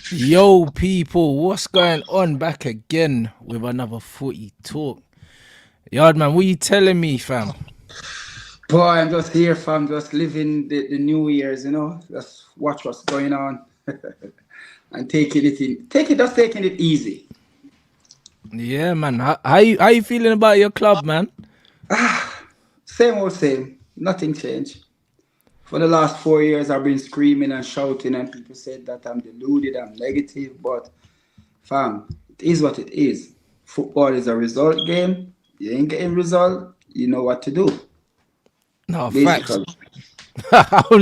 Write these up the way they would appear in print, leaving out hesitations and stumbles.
Yo, people, what's going on? Back again with another footy talk. Yardman, what you telling me, fam? Boy, I'm just here, fam. Just living the New Year's, Just watch what's going on and just taking it easy. Yeah, man. How you feeling about your club, man? Same old same. Nothing changed. For the last 4 years, I've been screaming and shouting, and people said that I'm deluded, I'm negative. But, fam, it is what it is. Football is a result game. You ain't getting result, you know what to do, No, facts. basically.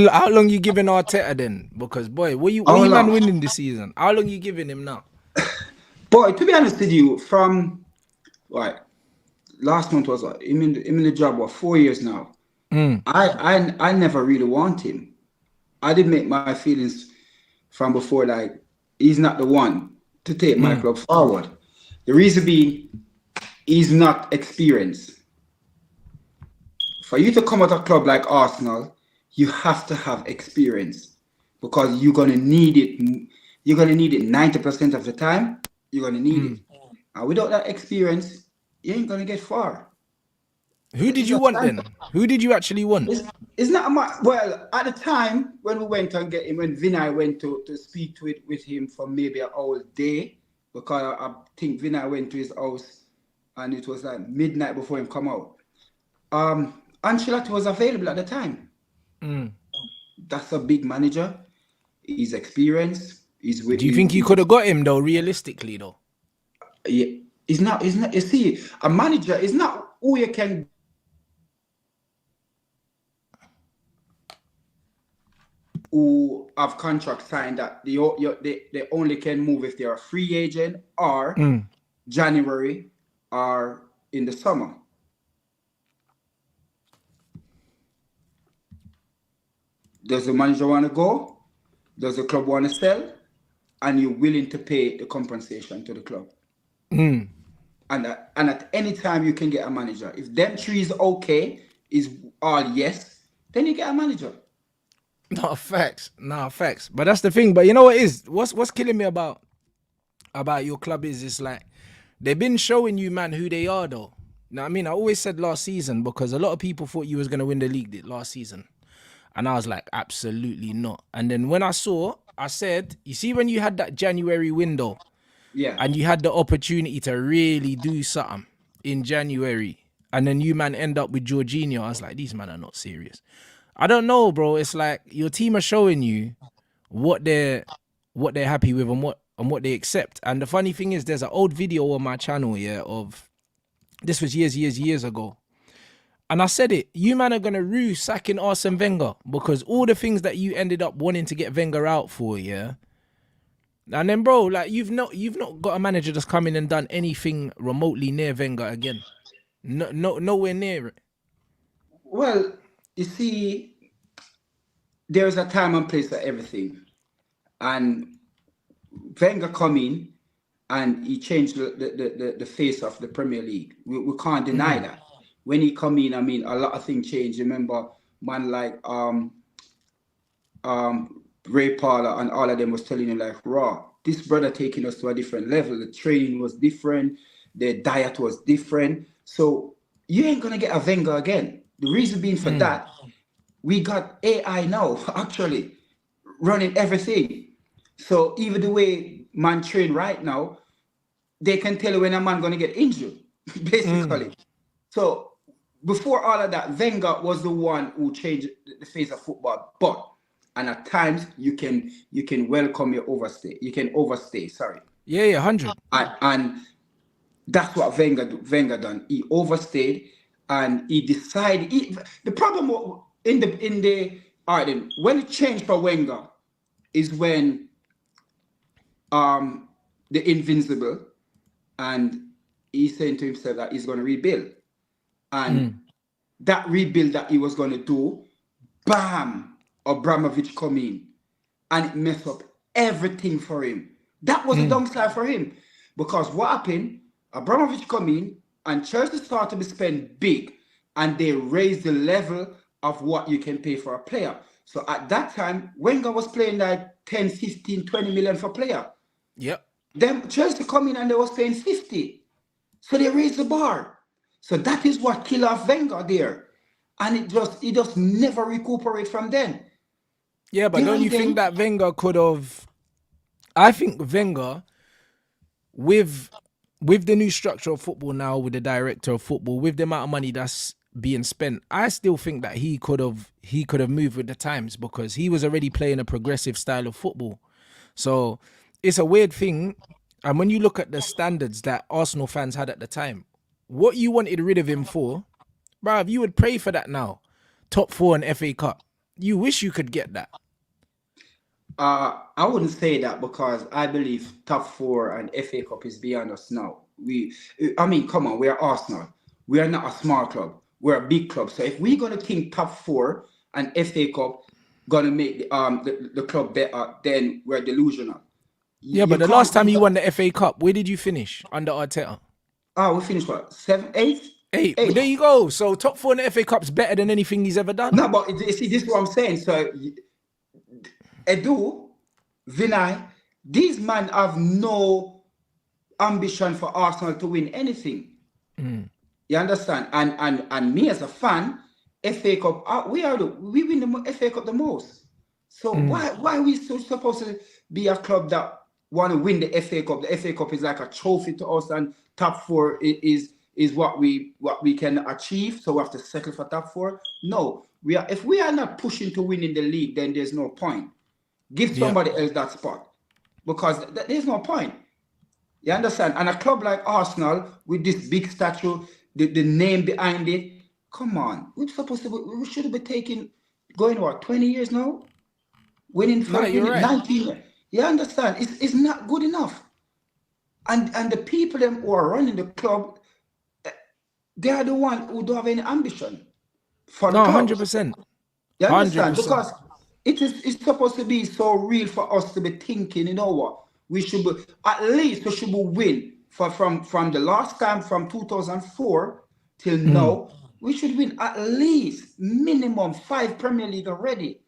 how long you giving Arteta then? Because boy, what How you man long? winning this season? How long you giving him now? Boy, to be honest with you, from like last month was him in the job what 4 years now. I never really want him. I did make my feelings from before like he's not the one to take my club forward. The reason being he's not experienced. For you to come at a club like Arsenal, you have to have experience because you're gonna need it. You're gonna need it 90% of the time. You're gonna need it, and without that experience, you ain't gonna get far. Who did It's you just want that. then? Who did you actually want? It's not much. Well, at the time when we went and get him, when Vinay went to speak with him for maybe a whole day, because I think Vinay went to his house and it was like midnight before him come out. Ancelotti was available at the time. That's a big manager. He's experienced. He's with. Do you think you could have got him though, realistically though? Yeah, he's not. He's not. You see, a manager is not who you can who have contract signed that they only can move if they're a free agent or January or in the summer. Does the manager want to go? Does the club want to sell? And you're willing to pay the compensation to the club. And at any time you can get a manager. If them three is okay, is all yes, then you get a manager. No facts, no facts. But that's the thing. But you know what is? What's killing me about your club is it's like they've been showing you, man, who they are though. Now I mean, I always said last season because a lot of people thought you was gonna win the league last season, and I was like, absolutely not. And then when I saw, I said, you see, when you had that January window Yeah. and you had the opportunity to really do something in January, and then you man end up with Jorginho, I was like, these men are not serious. I don't know, bro. It's like your team are showing you what they're happy with and what they accept. And the funny thing is, there's an old video on my channel, yeah, of this was years ago. And I said it, you man are gonna rue sacking Arsene Wenger because all the things that you ended up wanting to get Wenger out for, yeah. And then, bro, like you've not got a manager that's come in and done anything remotely near Wenger again. Nowhere near it. Well, you see, there's a time and place for everything. And Wenger come in and he changed the face of the Premier League. We can't deny that. When he come in, I mean, a lot of things changed. Remember, man like Ray Parler and all of them was telling you like, raw, this brother taking us to a different level. The training was different. The diet was different. So you ain't going to get a Wenger again. The reason being for that, we got AI now, actually, running everything. So even the way man train right now, they can tell you when a man gonna get injured, basically. So before all of that, Wenger was the one who changed the face of football. But and at times you can welcome your overstay. You can overstay, sorry. Yeah, 100. And that's what Wenger done. He overstayed and he decided. The problem in the all right then when it changed for Wenger is when the invincible and he's saying to himself that he's going to rebuild and that rebuild that he was going to do, bam, Abramovich come in and it messed up everything for him. That was a downside for him because what happened? Abramovich come in and Chelsea started to spend big, and they raised the level of what you can pay for a player. So at that time, Wenger was playing like 10, 15, 20 million for player. Yep. Then Chelsea come in and they was paying 50. So they raised the bar. So that is what killed off Wenger there. And it just never recuperate from then. Yeah, but Then don't you again, think that Wenger could have? I think Wenger, with the new structure of football now, with the director of football, with the amount of money that's being spent, I still think that he could have moved with the times, because he was already playing a progressive style of football. So it's a weird thing. And when you look at the standards that Arsenal fans had at the time, what you wanted rid of him for, bruv, you would pray for that now. Top 4 and FA Cup. You wish you could get that. I wouldn't say that, because I believe top 4 and FA Cup is beyond us now. Come on, we're Arsenal. We are not a small club. We're a big club. So if we're gonna think top 4 and FA Cup gonna make the club better, then we're delusional. Yeah, but the last time you won the FA Cup, where did you finish under Arteta? We finished what? 7, 8? 8. Well, there you go. So top 4 in the FA Cup's better than anything he's ever done. No, but you see, this is what I'm saying. So Edu, Vinay, these men have no ambition for Arsenal to win anything. You understand? And me as a fan, FA Cup, we win the FA Cup the most. So why are we so supposed to be a club that want to win the FA Cup? The FA Cup is like a trophy to us, and top 4 is what we can achieve. So we have to settle for top 4. No, if we are not pushing to win in the league, then there's no point. Give somebody else that spot, because there's no point. You understand? And a club like Arsenal with this big statue, the name behind it, come on, we should be going 20 years now, winning for 19. You understand? It's not good enough. And the people who are running the club, they are the one who don't have any ambition for the club. 100%. You understand? 100%. Because it's supposed to be so real for us to be thinking, you know what? We should win from the last time, from 2004 till now. We should win at least minimum 5 Premier League already.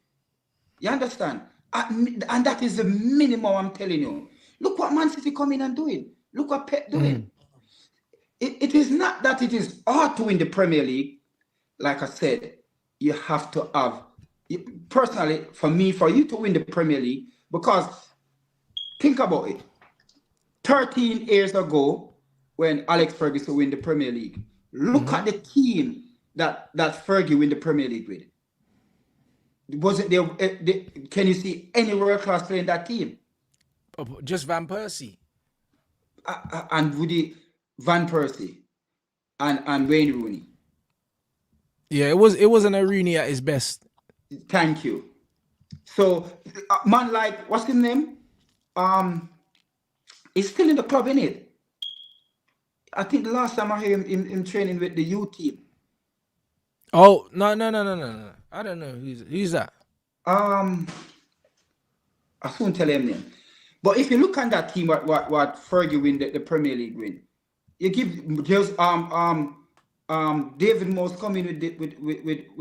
You understand? And that is the minimum, I'm telling you. Look what Man City coming and doing. Look what Pep doing. It is not that it is hard to win the Premier League. Like I said, you have to have, personally, for you to win the Premier League, because think about it. 13 years ago, when Alex Ferguson win the Premier League, look at the team that Fergie win the Premier League with. Wasn't there? Can you see any world class player in that team? Just Van Persie. And Woody Van Persie and Wayne Rooney. Yeah, it wasn't a Rooney at his best. Thank you. So, man, like, what's his name? He's still in the club, isn't it? I think the last time I heard him training with the youth team. Oh, no. I don't know who's that. I soon tell him name. But if you look at that team, what Fergie win the Premier League win, you give just David Moyes coming with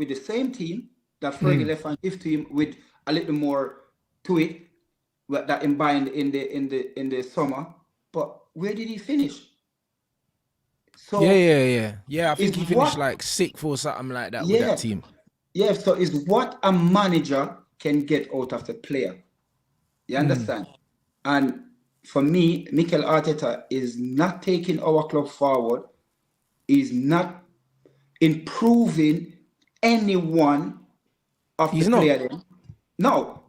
the same team that Fergie left and give to him with a little more to it, that combined in the summer. But where did he finish? So yeah. I think he finished like 6th or something like that with that team. Yeah, so it's what a manager can get out of the player. You understand? And for me, Mikel Arteta is not taking our club forward. He's not improving any one of the players. No,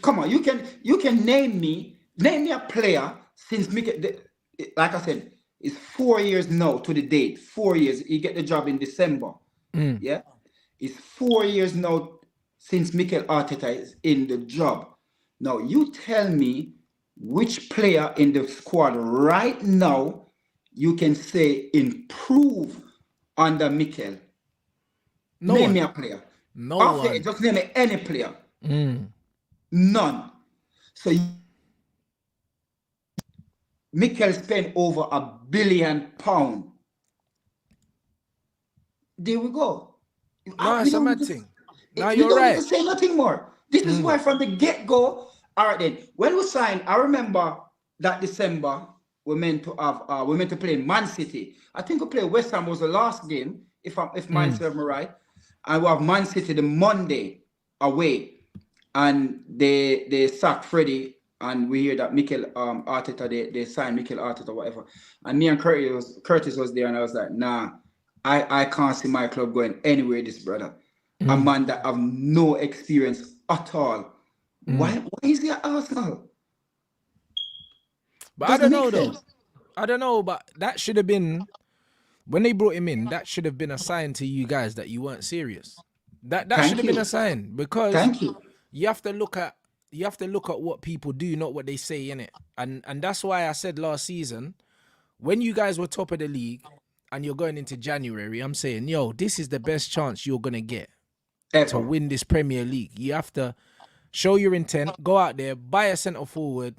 come on. You can name me a player since Mikel. Like I said, it's 4 years now to the date. 4 years. He get the job in December. Yeah, it's 4 years now since Mikel Arteta is in the job. Now you tell me which player in the squad right now you can say improve under Mikel. Name me a player. One. Just name me any player. None. So Mikel spent over £1 billion. There we go. No, it's a mad thing. No, We you're don't need right. to say nothing more. This is why from the get-go, all right then, when we signed, I remember that December, we're meant to play Man City. I think we played West Ham was the last game, if mine serves me right. And we have Man City the Monday away. And they sacked Freddie, and we hear that Mikel Arteta, they signed Mikel Arteta, whatever. And me and Curtis was there, and I was like, nah, I can't see my club going anywhere, this brother. A man that have no experience at all. Why is he at Arsenal? But Doesn't I don't make know though. sense. I don't know, but that should have been when they brought him in. That should have been a sign to you guys that you weren't serious. That should Thank have been you. a sign because Thank you. you have to look at what people do, not what they say in it. And that's why I said last season, when you guys were top of the league and you're going into January, I'm saying, yo, this is the best chance you're gonna get to Ever. win this Premier League. You have to show your intent, go out there, buy a centre forward,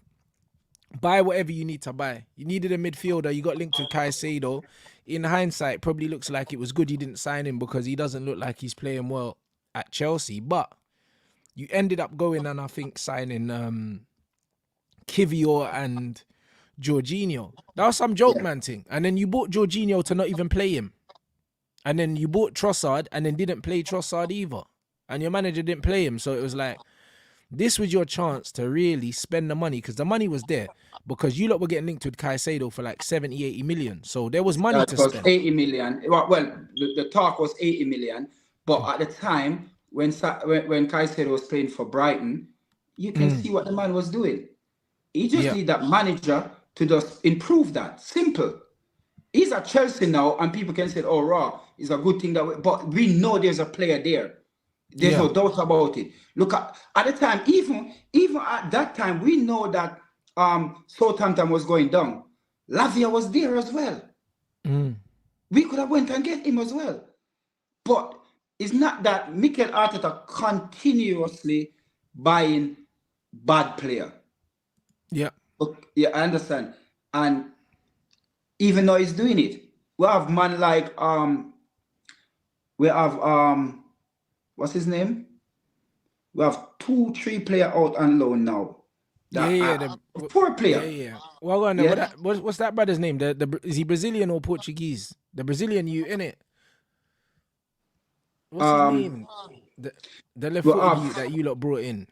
buy whatever you need to buy. You needed a midfielder, you got linked with Caicedo. In hindsight, probably looks like it was good you didn't sign him because he doesn't look like he's playing well at Chelsea. But you ended up going and I think signing Kivior and Jorginho. That was some joke man thing. And then you bought Jorginho to not even play him. And then you bought Trossard and then didn't play Trossard either. And your manager didn't play him. So it was like, this was your chance to really spend the money because the money was there because you lot were getting linked with Caicedo for like 70, 80 million. So there was money to It was spend. 80 million. Well, the talk was 80 million. But at the time, when Caicedo was playing for Brighton, you can see what the man was doing. He just need that manager to just improve that. Simple. He's at Chelsea now, and people can say, "Oh, raw, it's a good thing but we know there's a player there. There's no doubt about it. Look at the time, even at that time, we know that Southampton was going down. Lavia was there as well. We could have went and get him as well. But it's not that Mikel Arteta continuously buying bad player. Yeah. Yeah, I understand. And even though he's doing it, we have man like we have what's his name? We have 2-3 player out on loan now. The 4 player. Yeah. Well, what's that brother's name? Is he Brazilian or Portuguese? The Brazilian you in it? What's his name? The left footed you that you lot brought in.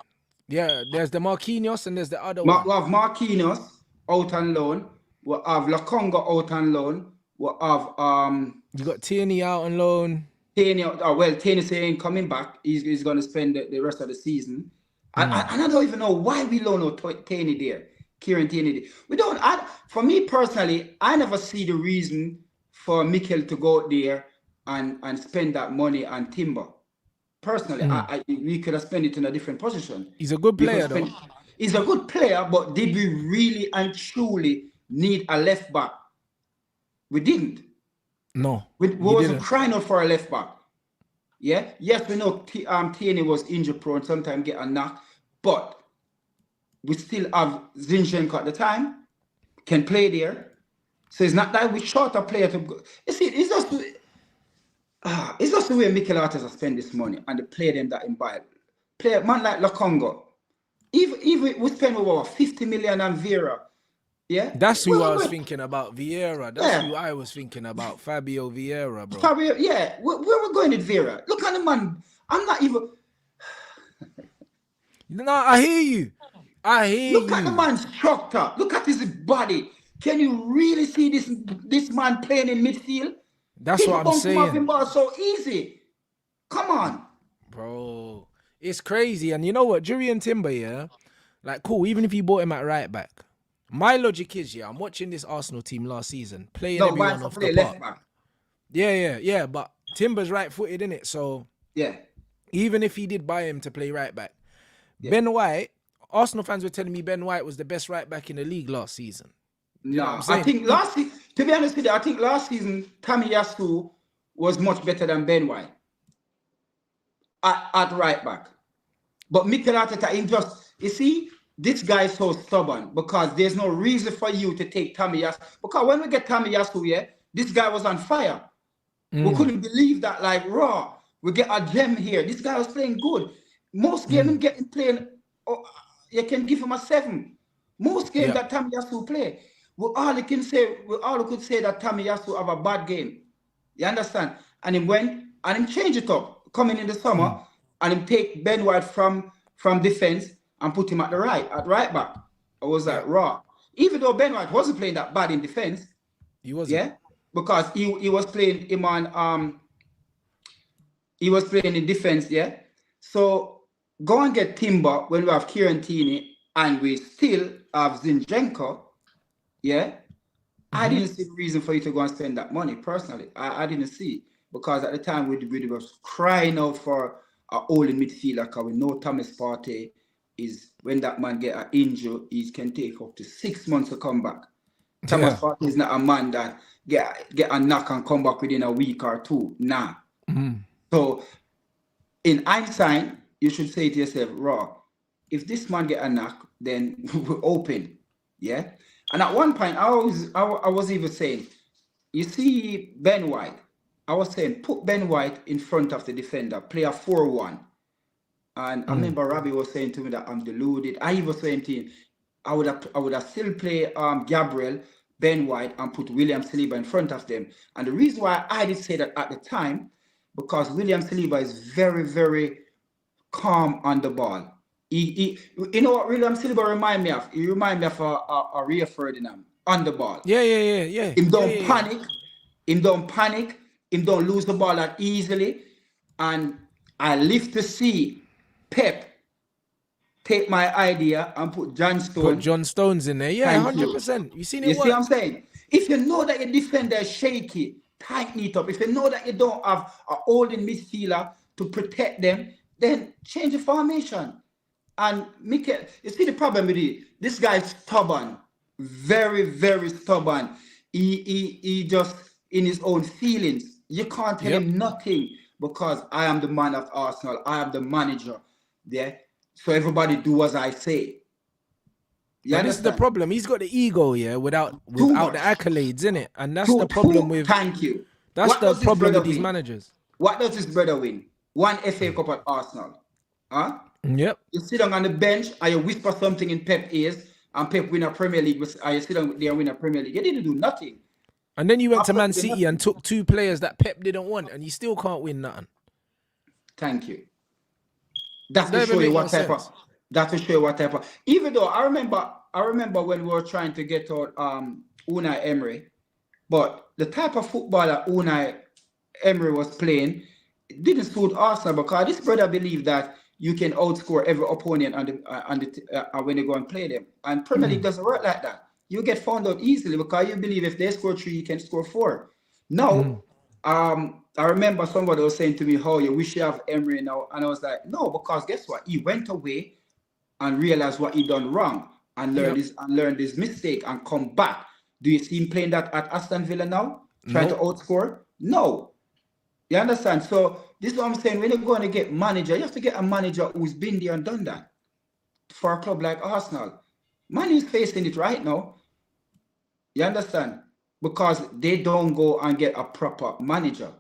Yeah, there's the Marquinhos and there's the other one. We have Marquinhos out on loan. We have Laconga out on loan. We have you got Tierney out on loan. Tierney saying coming back. He's going to spend the rest of the season. And I don't even know why we loan out Tierney there. Kieran Tierney there. We don't. For me personally, I never see the reason for Mikel to go out there and spend that money on Timber. Personally, we could have spent it in a different position. He's a good player, though. He's a good player, but did we really and truly need a left back? We didn't. No. We wasn't crying out for a left back. Yeah? Yes, we know Tierney was injury prone, sometimes get a knock, but we still have Zinchenko at the time, can play there. So it's not that we short a player to go. You see, it's just the way Mikel Arteta spend this money and the player them that imbibe. Player man like Laconga. Even we spend over 50 million on Vieira. Yeah? That's who I was thinking about, Vieira. That's who I was thinking about, Fabio Vieira, bro. Fabio, yeah. Where we're going with Vieira? Look at the man. I'm not even. No, I hear you. Look at the man's structure. Look at his body. Can you really see this man playing in midfield? That's what I'm saying. Ball so easy. Come on, bro. It's crazy. And you know what? Jurriën Timber, yeah, like cool. Even if you bought him at right back, my logic is, I'm watching this Arsenal team last season playing everyone off the park. Back. Yeah. But Timber's right-footed, innit? So yeah, even if he did buy him to play right back, Ben White, Arsenal fans were telling me Ben White was the best right back in the league last season. No, I think last season, to be honest with you, I think last season Tomiyasu was much better than Ben White at right back. But Mikel Arteta, you see, this guy is so stubborn because there's no reason for you to take Tomiyasu. Because when we get Tomiyasu here, this guy was on fire. We couldn't believe that, like, raw. We get a gem here. This guy was playing good. Most games him getting playing, oh, you can give him a 7. Most games Yeah. that Tamiyasu play, we all could say that Tamiyasu have a bad game. You understand? And him went and him change it up coming in the summer, and him take Ben White from defense and put him at right back. I was like, raw. Even though Ben White wasn't playing that bad in defense, He wasn't. yeah, because he was playing him on he was playing in defense, yeah. So go and get Timber when we have Kieran Tierney and we still have Zinchenko, yeah. I didn't see the reason for you to go and spend that money personally. I didn't see, because at the time we was crying out for a holding midfielder, because we know Thomas Partey is, when that man get an injury, he can take up to 6 months to come back. Thomas Partey is not a man that get a knock and come back within a week or two. Nah. So in hindsight, you should say to yourself, raw, if this man get a knock, then we're open. Yeah. And at one point, I was even saying, you see Ben White, I was saying, put Ben White in front of the defender, play a 4-1. And I remember Robbie was saying to me that I'm deluded. I even was saying to him, I would have still play Gabriel, Ben White, and put William Saliba in front of them. And the reason why I did say that at the time, because William Saliba is very, very calm on the ball. You know what William Saliba remind me of? He remind me of a Rio Ferdinand on the ball. Yeah. Him don't panic. Him don't panic. Him don't lose the ball that easily. And I live to see Pep take my idea and put John Stones in there. Yeah, 100%. You seen it? You see what I'm saying? If you know that your defender is shaky, tighten it up. If you know that you don't have a holding midfielder to protect them, then change the formation. And Mikel, you see the problem with it? This guy is stubborn, very, very stubborn. He just in his own feelings. You can't tell him nothing, because I am the man of Arsenal. I am the manager. Yeah. So everybody do as I say. But this is the problem. He's got the ego, without the accolades, innit? And that's the problem with. Thank you. That's the problem with these managers. What does his brother win? 1 FA Cup at Arsenal. Huh? Yep. You sit down on the bench and you whisper something in Pep's ears, and Pep win a Premier League. And you sit down there and win a Premier League. You didn't do nothing. And then you went to Man City and took 2 players that Pep didn't want, and you still can't win nothing. Thank you. That's to show you what type of. That's to show you what type of. Even though I remember when we were trying to get out Unai Emery, but the type of football that Unai Emery was playing didn't suit Arsenal, because this brother believed that you can outscore every opponent when you go and play them. And Premier League doesn't work like that. You get found out easily, because you believe if they score 3, you can score 4. Now, I remember somebody was saying to me, "How you wish you have Emery now?" And I was like, "No, because guess what? He went away and realized what he done wrong, and learned his mistake and come back." Do you see him playing that at Aston Villa now, trying to outscore? No. You understand? So this is what I'm saying. When you're going to get manager, you have to get a manager who's been there and done that. For a club like Arsenal, Man is facing it right now. You understand? Because they don't go and get a proper manager.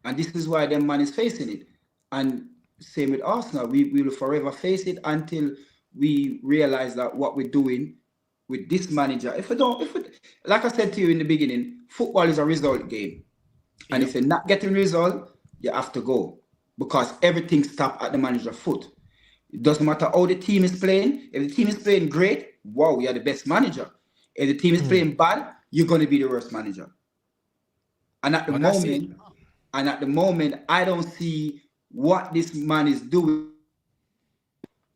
And this is why them man is facing it. And same with Arsenal. We will forever face it until we realize that what we're doing with this manager, like I said to you in the beginning, football is a result game. And if you're not getting result, you have to go. Because everything stops at the manager's foot. It doesn't matter how the team is playing. If the team is playing great, wow, you're the best manager. If the team is playing bad, you're going to be the worst manager. And at the moment, I don't see what this man is doing.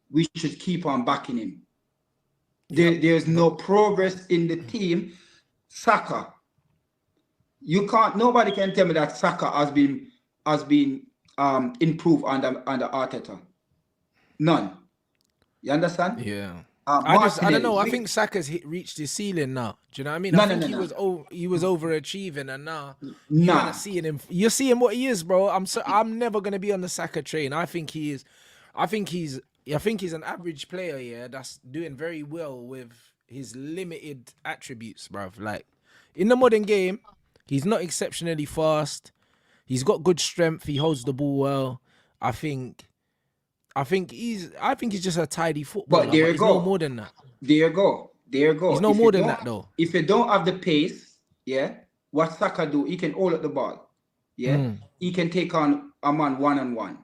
We should keep on backing him. There's no progress in the team. Saka. Nobody can tell me that Saka has been improved under Arteta. None. You understand? Yeah. I don't know. I think Saka's reached his ceiling now. Do you know what I mean? I think he was overachieving, and now you're seeing him. You're seeing what he is, bro. I'm never gonna be on the Saka train. I think he's an average player, yeah, that's doing very well with his limited attributes, bro. Like in the modern game, he's not exceptionally fast. He's got good strength. He holds the ball well. I think he's just a tidy But footballer, there but you he's no go. more than that. There you go. There you He's go. no more than that though. If you don't have the pace, yeah, what Saka do, he can hold up the ball. Yeah. He can take on a man one-on-one.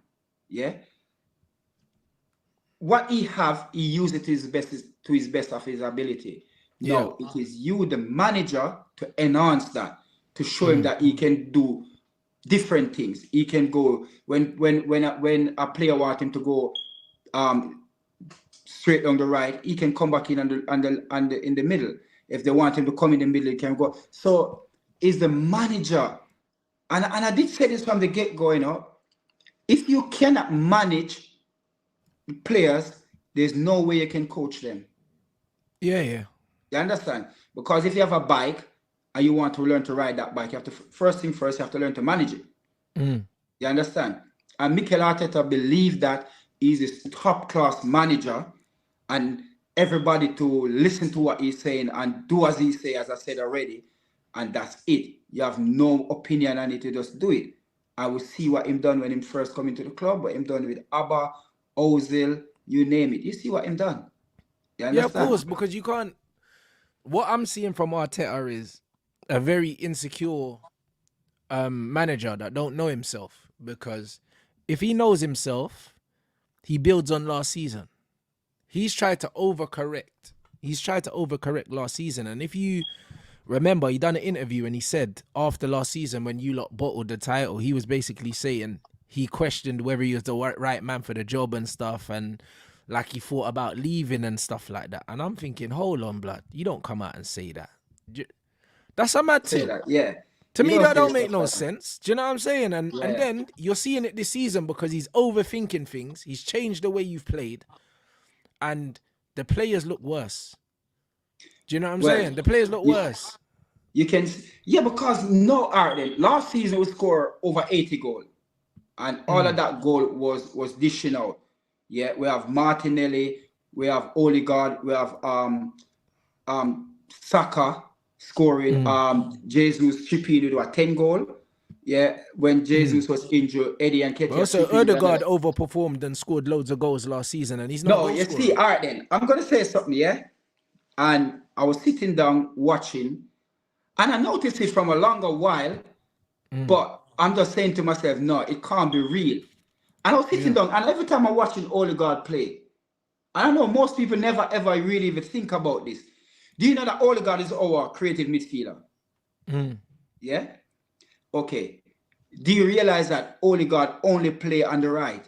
Yeah. What he have, he use it to his best of his ability. No, it is you, the manager, to enhance that, to show him that he can do different things. He can go when a player want him to go straight down the right, he can come back in in the middle. If they want him to come in the middle, he can go. So is the manager, and I did say this from the get-go, you know, if you cannot manage players, there's no way you can coach them. Yeah. You understand? Because if you have a bike and you want to learn to ride that bike, you have to first, you have to learn to manage it. You understand? And Mikel Arteta believes that he's a top-class manager, and everybody to listen to what he's saying and do as he say, as I said already, and that's it. You have no opinion on it, you just do it. I will see what him done when him first come into the club, what him done with Abba, Ozil, you name it. You see what him done. You understand? Yeah, of course, because you can't. What I'm seeing from Arteta is a very insecure manager that don't know himself. Because if he knows himself, he builds on last season. He's tried to overcorrect. Last season, and if you remember, he done an interview and he said after last season when you lot bottled the title, he was basically saying he questioned whether he was the right man for the job and stuff, and like he thought about leaving and stuff like that. And I'm thinking, hold on, blood, you don't come out and say that. That's a mad thing. Yeah. To me, that don't say make no sense. Do you know what I'm saying? And then you're seeing it this season because he's overthinking things. He's changed the way you've played, and the players look worse. Do you know what I'm saying? The players look worse. You can, because last season we scored over 80 goals, and all of that goal was dishing out. Yeah, we have Martinelli, we have Odegaard, we have Saka scoring, Jesus chipping with a 10 goal. Yeah, when Jesus was injured, Eddie and Ketia. Also, Odegaard overperformed and scored loads of goals last season, and he's not. No, you see, all right then. I'm gonna say something, yeah. And I was sitting down watching, and I noticed it from a longer while, but I'm just saying to myself, no, it can't be real. And I was sitting down, and every time I'm watching Odegaard play, I don't know, most people never ever really even think about this. Do you know that Odegaard is our creative midfielder? Yeah? Okay. Do you realize that Odegaard only play on the right?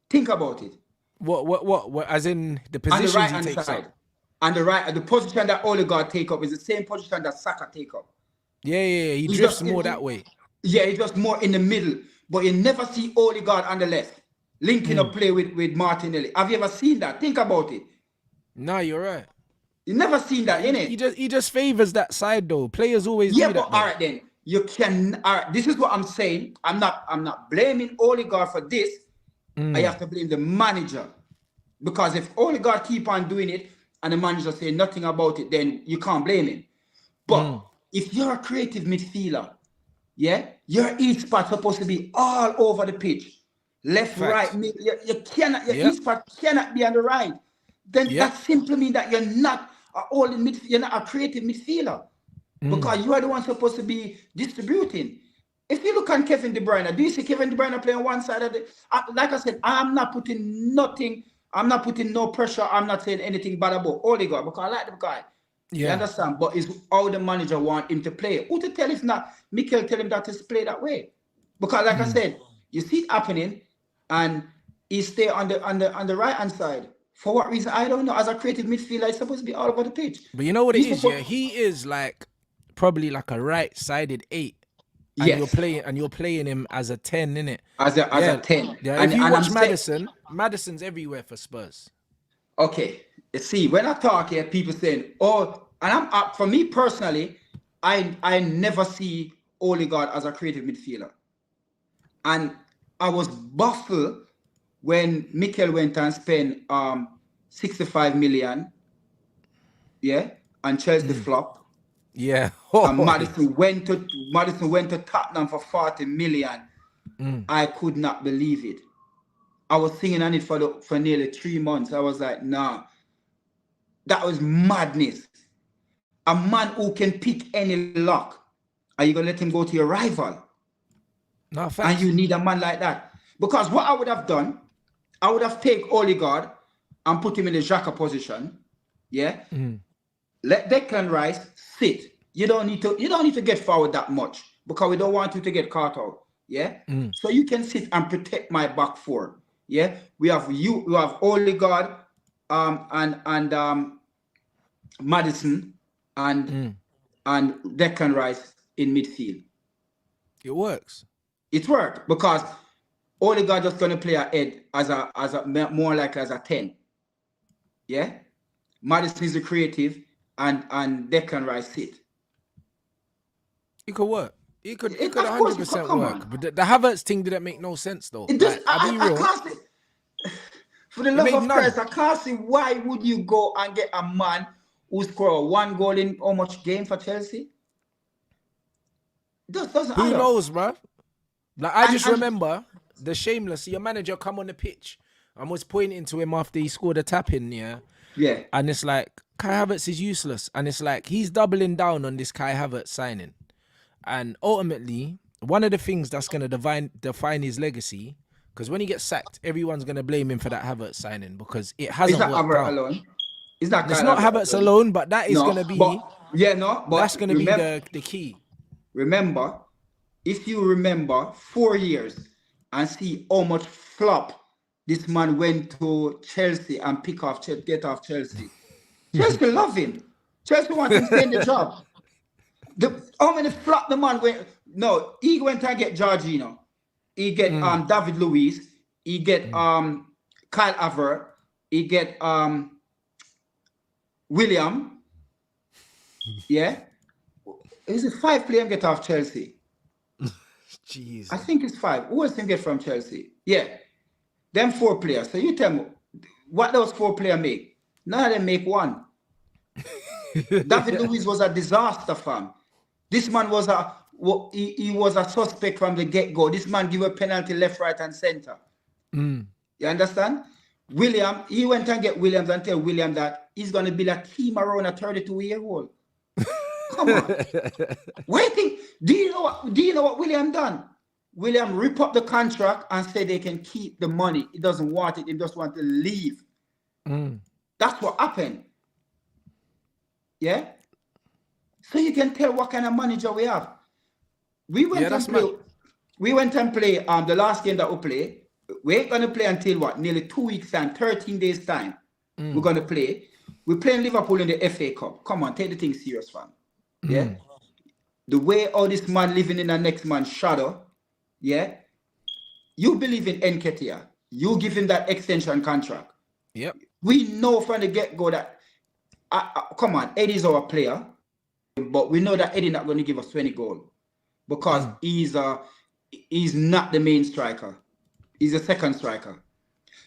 Think about it. What? As in the position he takes side. up? On the right, the position that Odegaard take up is the same position that Saka take up. Yeah. He drifts more that way. Yeah, he just more in the middle. But you never see Odegaard on the left linking up play with Martinelli. Have you ever seen that? Think about it. No, you're right. You never seen that, innit? He just favors that side though. Players always do that. Yeah, but all right then. You can. All right, this is what I'm saying. I'm not blaming Odegaard for this. I have to blame the manager, because if Odegaard keep on doing it and the manager say nothing about it, then you can't blame him. But if you're a creative midfielder, yeah, your each spot supposed to be all over the pitch, left, right, middle. You cannot. Your each spot cannot be on the right. Then that simply means that you're not you're not a creative midfielder, because you are the one supposed to be distributing. If you look on Kevin De Bruyne, do you see Kevin De Bruyne playing one side of the? Like I said, I'm not putting nothing. I'm not putting no pressure. I'm not saying anything bad about Odegaard, because I like the guy. Yeah. You understand? But it's how the manager want him to play. Who to tell if not Mikel tell him that to play that way? Because like I said, you see it happening, and he stay on the right hand side. For what reason? I don't know. As a creative midfielder, he's supposed to be all over the pitch. But you know what it is, yeah? He is like probably like a right-sided 8. And you're playing him as a 10, innit? As a 10. Yeah, if you watch Maddison's everywhere for Spurs. Okay. You see, when I talk here, people saying, and for me personally, I never see Odegaard as a creative midfielder. And I was baffled when Mikel went and spent 65 million, and Chelsea flop. Yeah. And Madison went to Tottenham for 40 million. I could not believe it. I was singing on it for nearly 3 months. I was like, nah, that was madness. A man who can pick any lock. Are you gonna let him go to your rival? No, And facts. you need a man like that. Because what I would have done, I would have taken Odegaard and put him in the Xhaka position. Yeah. Let Declan Rice sit. You don't need to get forward that much because we don't want you to get caught out. Yeah. So you can sit and protect my back four. Yeah. We have Odegaard, and Madison and Declan Rice in midfield. It works. It worked because Odegaard just gonna play ahead as a more like as a 10. Yeah. Madison is a creative and Declan Rice sit. It could work. It could Of course, 100% come work. on. But the Havertz thing didn't make no sense though. It does, Like, I'll be I real. can't see, for the It love made of none. Christ, I can't see why would you go and get a man who scored 1 goal in how much game for Chelsea? It doesn't Who add up. knows, bruv? Like, I just and- remember the shameless. Your manager come on the pitch and was pointing to him after he scored a tap in, yeah? Yeah. And it's like, Kai Havertz is useless. And it's like, he's doubling down on this Kai Havertz signing. And ultimately, one of the things that's going to define his legacy, because when he gets sacked, everyone's going to blame him for that Havertz signing because it Is hasn't that worked Havertz out. alone? It's not It's Kyle not Havertz alone, but that is No, going to be... but that's going to be remember, the key. Remember, if you remember 4 years and see how much flop this man went to Chelsea and get off Chelsea. Chelsea love him. Chelsea want him to stay in the job. How many flop the man went? No, he went and get Jorginho. He get David Luiz. He get Kyle Havertz. He get William. Yeah. Is it 5 players get off Chelsea? Jeez. I think it's 5. Who else can get from Chelsea? Yeah. Them 4 players. So you tell me, what those 4 players make? None of them make 1. David Luiz was a disaster, fam. This man was he was a suspect from the get-go. This man gave a penalty left, right, and center. You understand? William, he went and get Williams and tell William that he's gonna build a team around a 32-year-old. Come on. Waiting. Do you know what William done? William rip up the contract and say they can keep the money. He doesn't want it. He just want to leave. That's what happened. Yeah? So you can tell what kind of manager we have. We went and play the last game that we play. We ain't gonna play until what? Nearly 2 weeks time, 13 days time. We're gonna play. We're playing Liverpool in the FA Cup. Come on, take the thing serious, fam. Yeah. The way all this man living in the next man's shadow, yeah. You believe in Nketiah. You give him that extension contract. Yep. We know from the get-go that come on, Eddie's our player, but we know that Eddie not going to give us 20 goals because he's not the main striker. He's a second striker.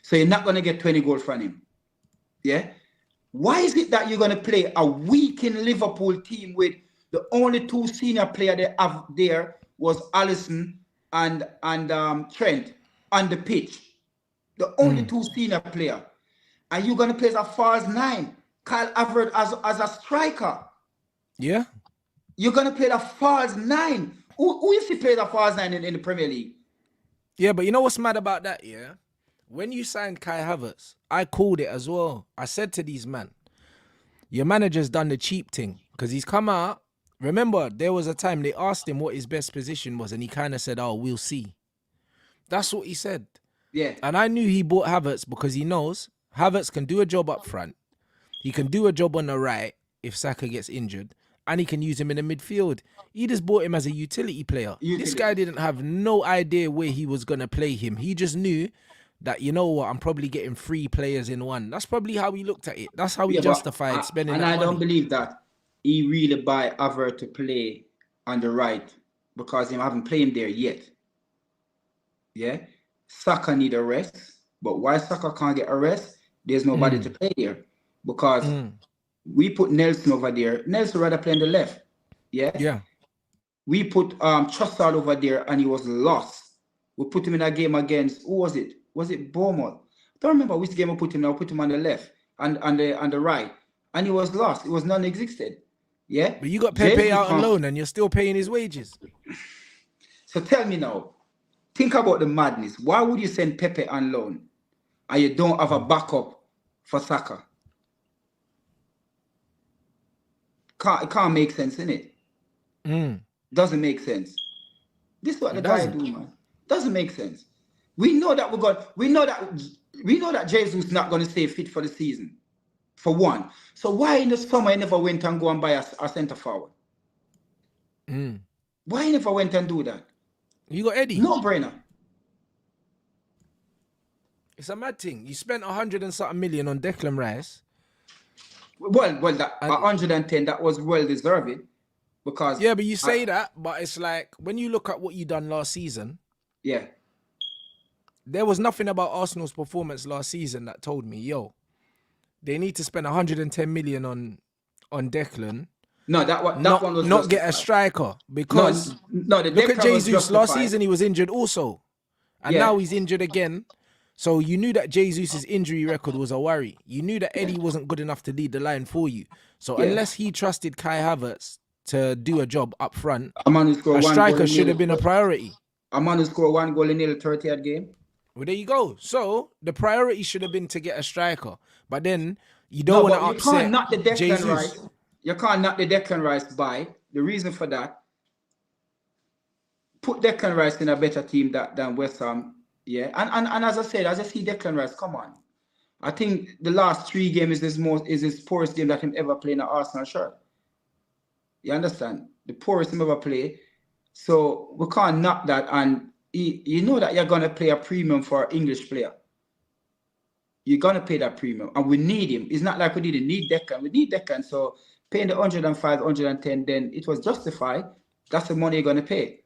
So you're not going to get 20 goals from him. Yeah? Why is it that you're going to play a weakened Liverpool team with the only 2 senior players they have there was Alisson and Trent on the pitch? The only 2 senior players. And you're going to play as a false 9. Kyle Havertz as a striker. Yeah. You're going to play the false 9. Who is he play the false 9 in the Premier League? Yeah, but you know what's mad about that, yeah? When you signed Kai Havertz, I called it as well. I said to these man, your manager's done the cheap thing because he's come out. Remember, there was a time they asked him what his best position was and he kind of said, oh, we'll see. That's what he said. Yeah. And I knew he bought Havertz because he knows Havertz can do a job up front. He can do a job on the right if Saka gets injured. And he can use him in the midfield. He just bought him as a utility player. This guy didn't have no idea where he was going to play him. He just knew that, you know what, I'm probably getting 3 players in one. That's probably how he looked at it. That's how he justified spending that money. And I don't believe that he really buy Havertz to play on the right because he haven't played him there yet. Yeah? Saka need a rest. But why Saka can't get a rest? There's nobody to play there. Because we put Nelson over there. Nelson rather play on the left. Yeah. Yeah. We put Trossard over there and he was lost. We put him in a game against, who was it? Was it Bournemouth? I don't remember which game I put him. I put him on the left and on the right. And he was lost. It was non-existent. Yeah. But you got Pepe Jesus out on comes. loan and you're still paying his wages. So tell me now, think about the madness. Why would you send Pepe on loan and you don't have a backup for Saka? It can't make sense, innit? Doesn't make sense. This is what the guy do, man. Doesn't make sense. We know that we know that Jesus not going to stay fit for the season, for one. So why in the summer he never went and go and buy a centre forward? Why he never went and do that? You got Eddie. No brainer. It's a mad thing. You spent 100 and something million on Declan Rice. Well, that 110 that was well deserved because yeah, but you say that, but it's like when you look at what you done last season. Yeah. There was nothing about Arsenal's performance last season that told me, yo, they need to spend 110 million on Declan. No, that one was not get a striker because no, the look at Declan was Jesus. Last justified. season he was injured also, and now he's injured again. So you knew that Jesus' injury record was a worry. You knew that Eddie wasn't good enough to lead the line for you. So unless he trusted Kai Havertz to do a job up front, a striker should have been a priority. A man who scored 1 goal in the 30th game. Well, there you go. So the priority should have been to get a striker. But then you don't want to upset You can't knock the Declan Jesus. Rice. You can't knock the Declan Rice by. The reason for that, put Declan Rice in a better team than West Ham. Yeah. And as I said, as I see Declan Rice, come on. I think the last 3 games is his poorest game that him ever played in an Arsenal shirt. You understand? The poorest him ever played. So we can't knock that, and you know that you're gonna pay a premium for an English player. You're gonna pay that premium, and we need him. It's not like we didn't need Declan. We need Declan, so paying the 105, 110, then it was justified. That's the money you're gonna pay.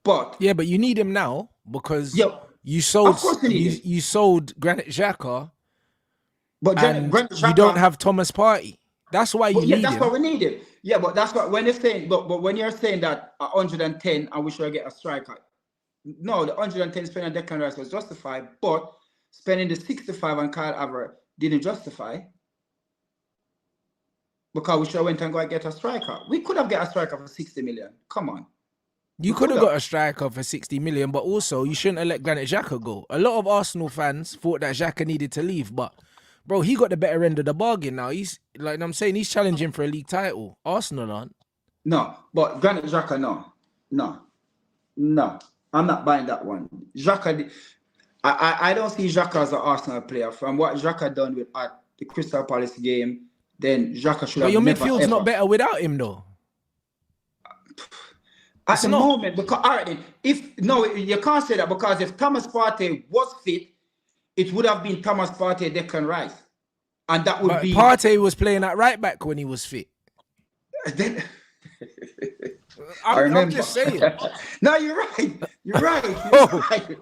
But yeah, but you need him now because you sold Granit Xhaka, but Granit Xhaka, you don't have Thomas Partey. That's why you need him. That's what we need him. Yeah, but that's what when you're saying. But when you're saying that 110 and we should get a striker, no, the 110 spending on Declan Rice was justified, but spending the 65 on Kyle Havertz didn't justify because we should have went and go and get a striker. We could have got a striker for 60 million. Come on. You could have got a striker for 60 million, but also you shouldn't have let Granit Xhaka go. A lot of Arsenal fans thought that Xhaka needed to leave, but bro, he got the better end of the bargain now. He's like I'm saying, he's challenging for a league title. Arsenal aren't. No, but Granit Xhaka, no. I'm not buying that one. Xhaka, I don't see Xhaka as an Arsenal player. From what Xhaka done with at the Crystal Palace game, then Xhaka should have. But your never, midfield's ever. not better without him though. At the moment, because all right, you can't say that because if Thomas Partey was fit, it would have been Thomas Partey, Declan Rice, and that would be. Partey was playing at right back when he was fit. Then, I'm just saying. No, you're right. You're right.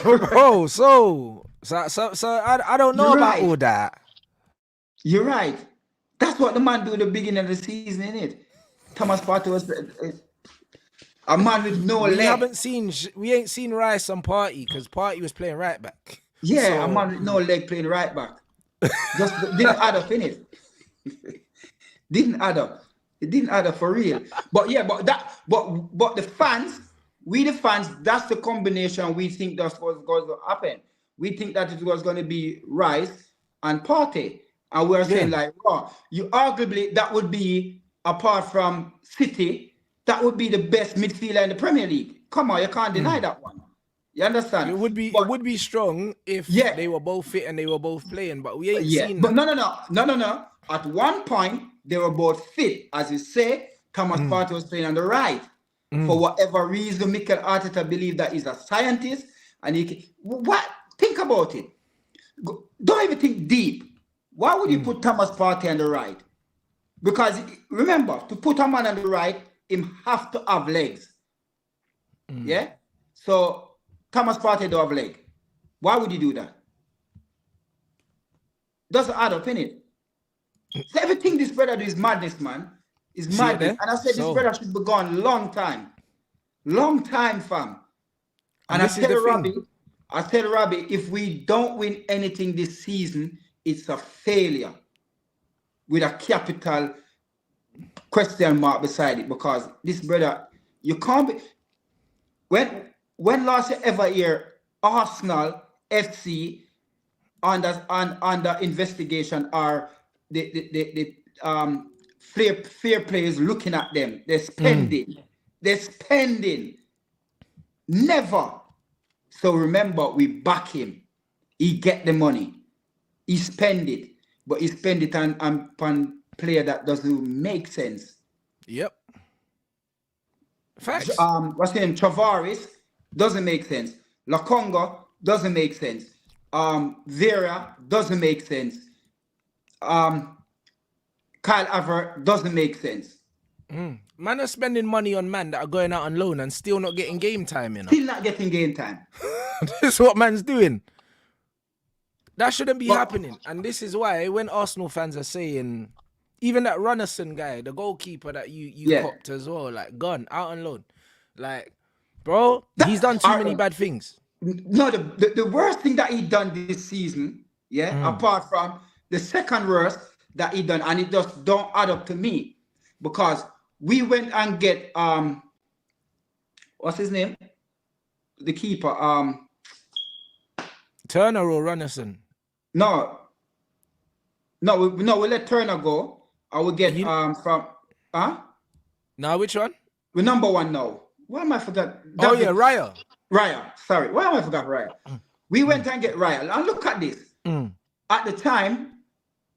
Bro, so I don't know about all that. You're right. That's what the man do at the beginning of the season, innit? Thomas Partey was a man with no leg. We ain't seen Rice on Partey because Partey was playing right back. Yeah, a man with no leg playing right back. Just didn't add up, innit? Didn't add up. It didn't add up for real. But the fans, that's the combination we think that's what's going to happen. We think that it was going to be Rice and Partey. And we're saying like, you arguably, that would be, apart from City, that would be the best midfielder in the Premier League. Come on, you can't deny that one. You understand? It would be strong if they were both fit and they were both playing, but we ain't seen that. But no. At one point, they were both fit. As you say, Thomas Partey was playing on the right. For whatever reason, Mikel Arteta believed that he's a scientist. And think about it. Don't even think deep. Why would you put Thomas Partey on the right? Because remember, to put a man on the right, him have to have legs. Yeah? So Thomas Partey don't have leg. Why would you do that? Doesn't add up, innit? So everything this brother do is madness, man. It's See it madness. there? And I said, this So, brother should be gone long time. Long time, fam. and And this is the thing. I tell Robbie, if we don't win anything this season, it's a failure with a capital question mark beside it, because this brother, you can't be. When last year ever year Arsenal FC under investigation, are the fair players looking at them? They're spending. Never. So remember, we back him. He get the money. He spend it, but he spend it on player that doesn't make sense. Yep. Facts. What's his name? Tavares doesn't make sense. Lakonga doesn't make sense. Vera doesn't make sense. Kyle Havertz doesn't make sense. Man are spending money on man that are going out on loan and still not getting game time, you know. Still not getting game time. This is what man's doing. That shouldn't be happening. And this is why when Arsenal fans are saying, even that Runnerson guy, the goalkeeper that you copped as well, like gone out on loan. Like, bro, he's done too many bad things. No, the worst thing that he done this season, apart from the second worst that he done, and it just don't add up to me, because we went and get what's his name? The keeper, Turner or Runnerson? No, we let Turner go. I will get from Now which one? The number one now. Why am I forgot? Oh yeah, Raya. Raya. Sorry. Why am I forgot Raya? We went and get Raya. And look at this. At the time,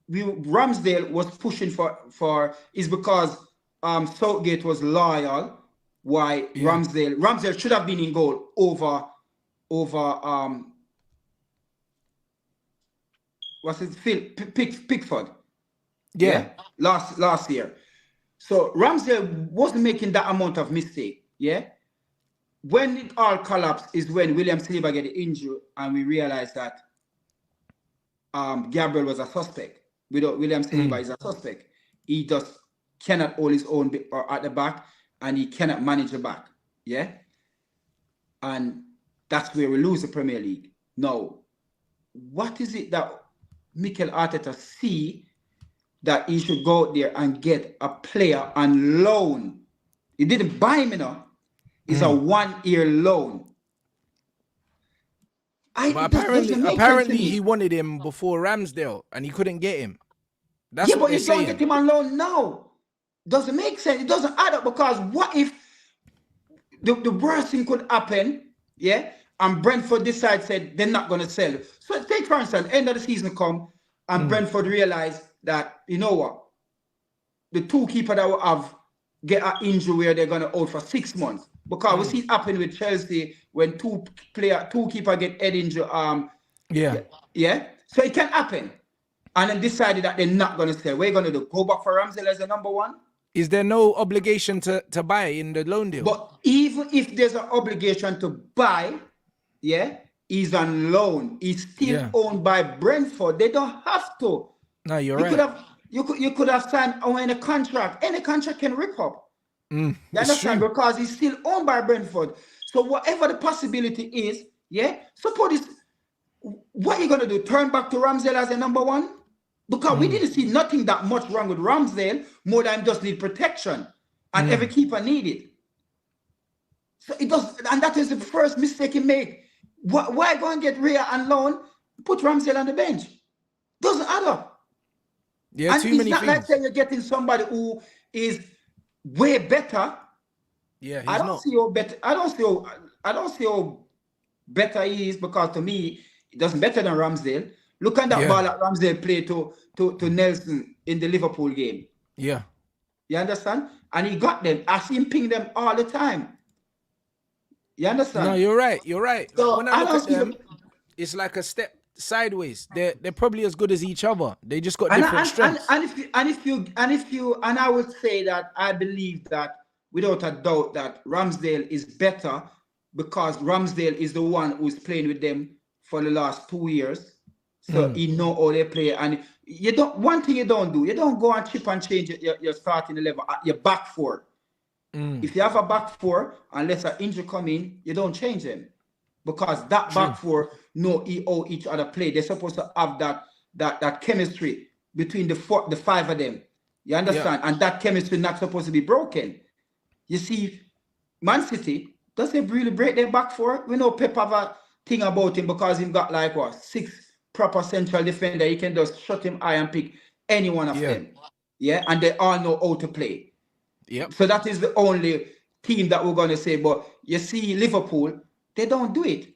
Ramsdale was pushing for is because Southgate was loyal. Why Ramsdale should have been in goal over what's his Pickford. Yeah. Last year. So Ramsdale wasn't making that amount of mistake. Yeah. When it all collapsed is when William Saliba get injured, and we realized that Gabriel was a suspect. William Saliba is a suspect. He just cannot hold his own at the back, and he cannot manage the back. Yeah. And that's where we lose the Premier League. Now, what is it that Mikel Arteta see that he should go out there and get a player on loan? He didn't buy him, It's a 1-year loan. But apparently he wanted him before Ramsdale and he couldn't get him. That's what but they're you don't saying. get him on loan now. Doesn't make sense. It doesn't add up, because what if the worst thing could happen, and Brentford said they're not going to sell. So take for instance, end of the season come, and Brentford realize that, you know what, the two keeper that will have get an injury where they're going to out for 6 months. Because we see it happen with Chelsea when two keeper get head injury. So it can happen. And then decided that they're not going to sell. What are you going to do? Go back for Ramsdale as the number one? Is there no obligation to buy in the loan deal? But even if there's an obligation to buy, he's on loan. He's still owned by Brentford. They don't have to. No, you're right. You could have signed on a contract. Any contract can rip up. You understand? True. Because he's still owned by Brentford. So whatever the possibility is, support is. What are you going to do? Turn back to Ramsdale as a number one? Because we didn't see nothing that much wrong with Ramsdale, more than just need protection. And every keeper needed. So it does, and that is the first mistake he made. Why go and get Rhea on loan, put Ramsdale on the bench? Doesn't add up. Yeah, and too it's many not things. like saying you're getting somebody who is way better. Yeah, he's I don't not. see how better. I don't see how better he is, because to me, he doesn't better than Ramsdale. Look at that ball that Ramsdale played to Nelson in the Liverpool game. Yeah. You understand? And he got them. I see him ping them all the time. You understand? No, you're right. You're right. So when I look at them, it's like a step sideways. They're probably as good as each other. They just got different strengths. And I would say that I believe that without a doubt that Ramsdale is better, because Ramsdale is the one who's playing with them for the last 2 years. So he know how they play, and You don't. One thing you don't do. You don't go and chip and change your starting 11 at your back four. If you have a back four, unless an injury come in, you don't change them because that back four know each other play. They're supposed to have that chemistry between the five of them. You understand? And that chemistry not supposed to be broken. You see, Man City, does they really break their back four? We know Pep have a thing about him because he's got like what 6 proper central defender. He can just shut him eye and pick any one of them. Yeah, and they all know how to play. So that is the only team that we're gonna say. But you see, Liverpool, they don't do it.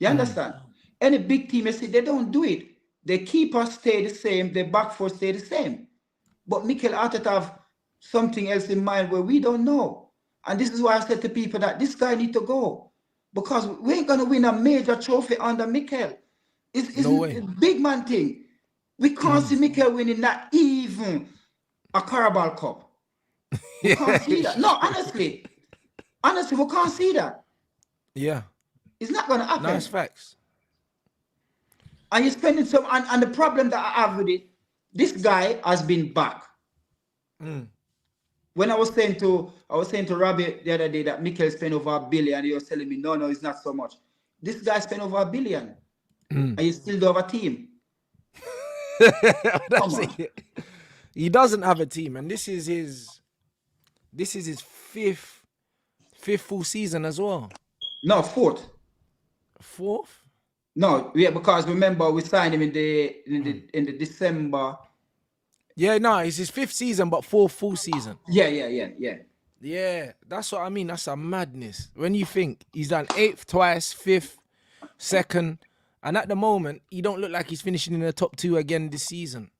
You understand? Any big team, you see, they don't do it. Their keeper stay the same, their back four stay the same. But Mikel Arteta have something else in mind where we don't know. And this is why I said to people that this guy need to go. Because we ain't gonna win a major trophy under Mikel. It's a big man thing. We can't see Mikel winning not even a Carabao Cup. We can't see that. No, honestly, we can't see that. Yeah. It's not gonna happen. Nice facts. And you're spending some, and the problem that I have with it, this guy has been back. When I was saying to Robbie the other day that Mikel spent over $1 billion, and he was telling me, no, it's not so much. This guy spent over $1 billion, and he still don't have a team. That's it. He doesn't have a team, and this is his fifth full season as well. No, fourth. No, yeah, because remember we signed him in the December. Yeah, no, it's his 5th season, but 4th full season. Yeah. That's what I mean. That's a madness. When you think he's done 8th twice, 5th, 2nd, and at the moment he don't look like he's finishing in the top 2 again this season.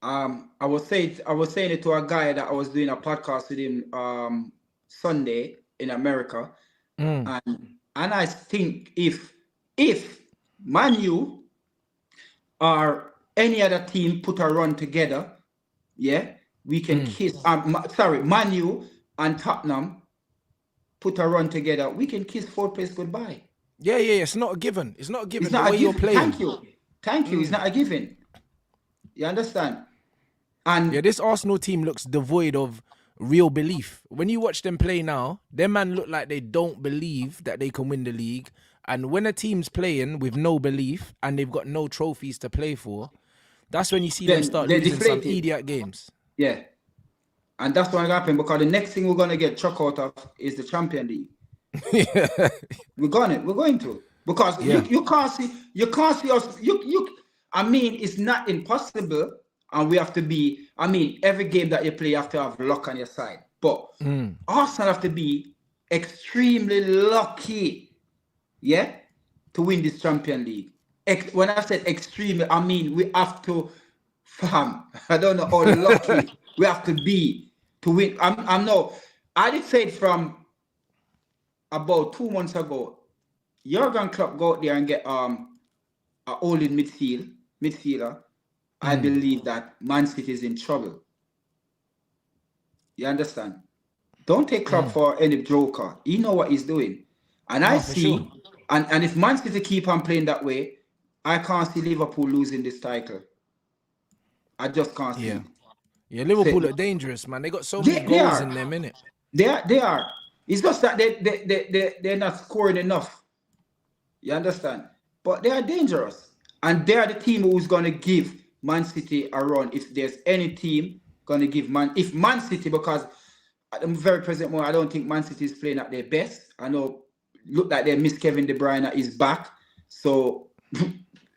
I was saying it to a guy that I was doing a podcast with him Sunday in America, and I think if Man U or any other team put a run together, we can kiss. Man U and Tottenham put a run together, we can kiss 4th place goodbye. Yeah. It's not a given. It's not a given. It's not the way you're playing. Thank you. It's not a given. You understand? And this Arsenal team looks devoid of real belief. When you watch them play now, them man look like they don't believe that they can win the league. And when a team's playing with no belief and they've got no trophies to play for, that's when you see them start losing some idiot games. Yeah. And that's what happened because the next thing we're going to get chuck out of is the Champions League. We're going to. Because you can't see us. I mean, it's not impossible. And we have to be, every game that you play, you have to have luck on your side. But Arsenal have to be extremely lucky, to win this Champions League. When I said extremely, I mean we have to, I don't know how lucky we have to be to win. I did say it from about 2 months ago. Jurgen Klopp go out there and get a holding midfielder. I believe that Man City is in trouble. You understand? Don't take Klopp for any joker. He know what he's doing. And I see, sure. and if Man City keep on playing that way, I can't see Liverpool losing this title. I just can't see it. Yeah, Liverpool are dangerous, man. They got so many goals in them, innit? They are. It's just that they're not scoring enough. You understand? But they are dangerous. And they are the team who's going to give Man City a run. If there's any team going to give Man City, because at the very present moment, I don't think Man City is playing at their best. I know, look like they miss Kevin De Bruyne is back. So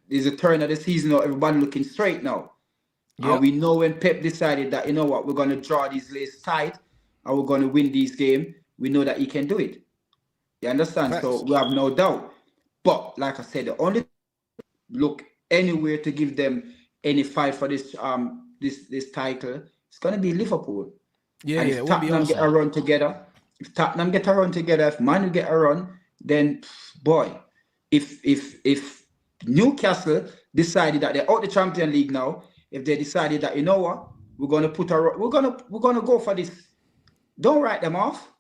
there's a turn of the season now. Everybody looking straight now. Yep. And we know when Pep decided that, you know what, we're going to draw these legs tight and we're going to win these games, we know that he can do it. You understand? Right. So we have no doubt. But like I said, the only look anywhere to give them any fight for this this title, it's going to be Liverpool. Yeah, and if Tottenham get a run together, if Man U get a run, then boy, if Newcastle decided that they're out the Champions League now, if they decided that, you know what, we're gonna go for this, don't write them off.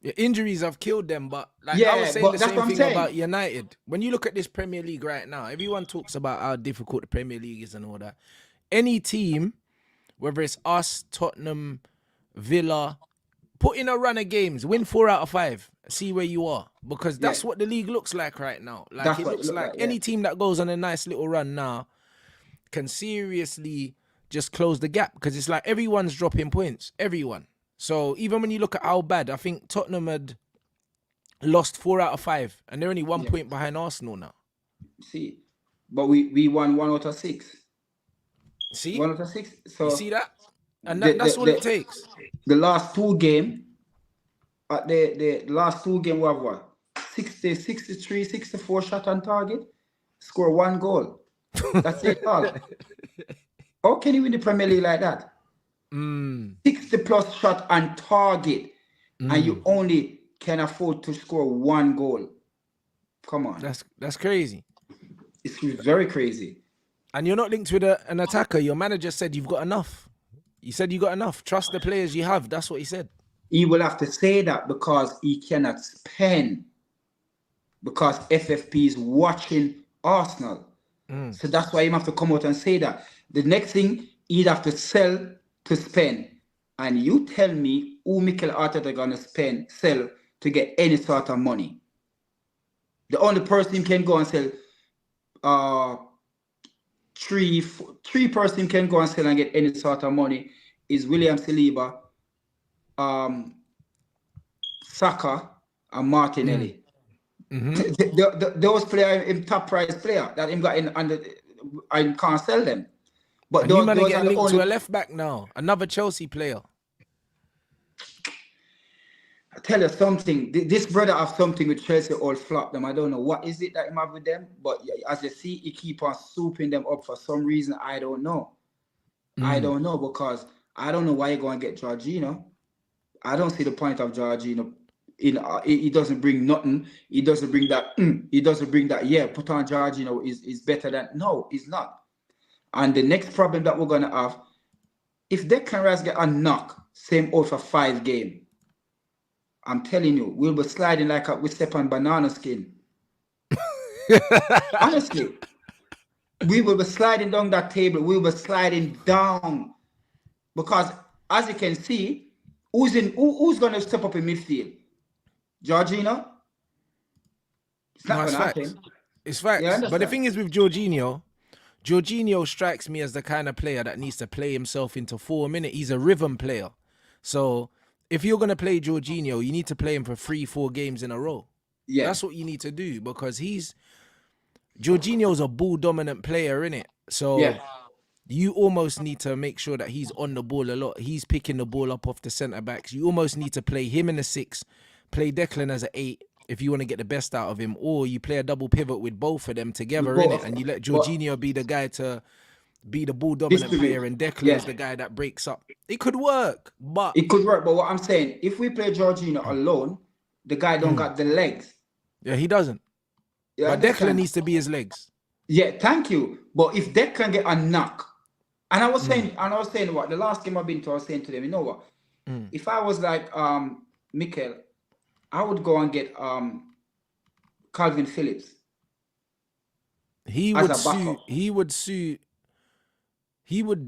Yeah, injuries have killed them, but I was saying the same thing about United. When you look at this Premier League right now, everyone talks about how difficult the Premier League is and all that. any team, whether it's us, Tottenham, Villa, put in a run of games, win 4 out of 5, see where you are. Because that's what the league looks like right now. Like, That's it what it looks look like like, any team that goes on a nice little run now can seriously just close the gap, because it's like everyone's dropping points. Everyone. So even when you look at how bad, I think Tottenham had lost 4 out of 5, and they're only 1 point behind Arsenal now. See, but we won 1 out of 6. See? 1 out of 6. So You see that? And that's all the, it takes. the last 2 game, the last 2 game we have what? 60, 63, 64 shot on target, score 1 goal. That's it all. How can you win the Premier League like that? 60 plus shot on target, and you only can afford to score 1 goal. Come on. That's crazy. It's very crazy. And you're not linked with an attacker. Your manager said you've got enough. He said you got enough. Trust the players you have. That's what he said. He will have to say that because he cannot spend, because FFP is watching Arsenal. So that's why he have to come out and say that. The next thing, he'd have to sell to spend. And you tell me who Mikel Arteta going to sell to get any sort of money. The only person can go and sell, three person can go and sell and get any sort of money is William Saliba, Saka, and Martinelli. Those players, in top price player that him got in under, I can't sell them. But and you man are getting linked to a left back now, another Chelsea player. I tell you something. This brother have something with Chelsea all flop them. I don't know what is it that he have with them, but as you see, he keep on souping them up for some reason. I don't know. I don't know, because I don't know why you go and get Jorginho. I don't see the point of Jorginho. He doesn't bring nothing. He doesn't bring that. He doesn't bring that. Yeah, put on Jorginho is better than. No, he's not. And the next problem that we're gonna have, if Declan Rice get a knock, same old for 5 games. I'm telling you, we'll be sliding like we step on banana skin. Honestly, we will be sliding down that table. We'll be sliding down, because as you can see, who's going to step up in midfield? Jorginho? It's not going to happen. It's facts. But the thing is with Jorginho strikes me as the kind of player that needs to play himself into form, innit? He's a rhythm player. So if you're going to play Jorginho, you need to play him for 3-4 games in a row. Yeah. That's what you need to do, because Jorginho's a ball dominant player, innit? So you almost need to make sure that he's on the ball a lot. He's picking the ball up off the centre backs. You almost need to play him in a 6, play Declan as an 8 if you want to get the best out of him, or you play a double pivot with both of them together, innit? And you let Jorginho be the guy to be the ball dominant player, and Declan is the guy that breaks up. It could work, but what I'm saying, if we play Jorginho alone, the guy don't got the legs. Yeah, he doesn't. Yeah, but Declan needs to be his legs. Yeah, thank you. But if Declan get a knock, and I was saying what the last game I've been to, I was saying to them, you know what? If I was like Mikel, I would go and get Calvin Phillips. He would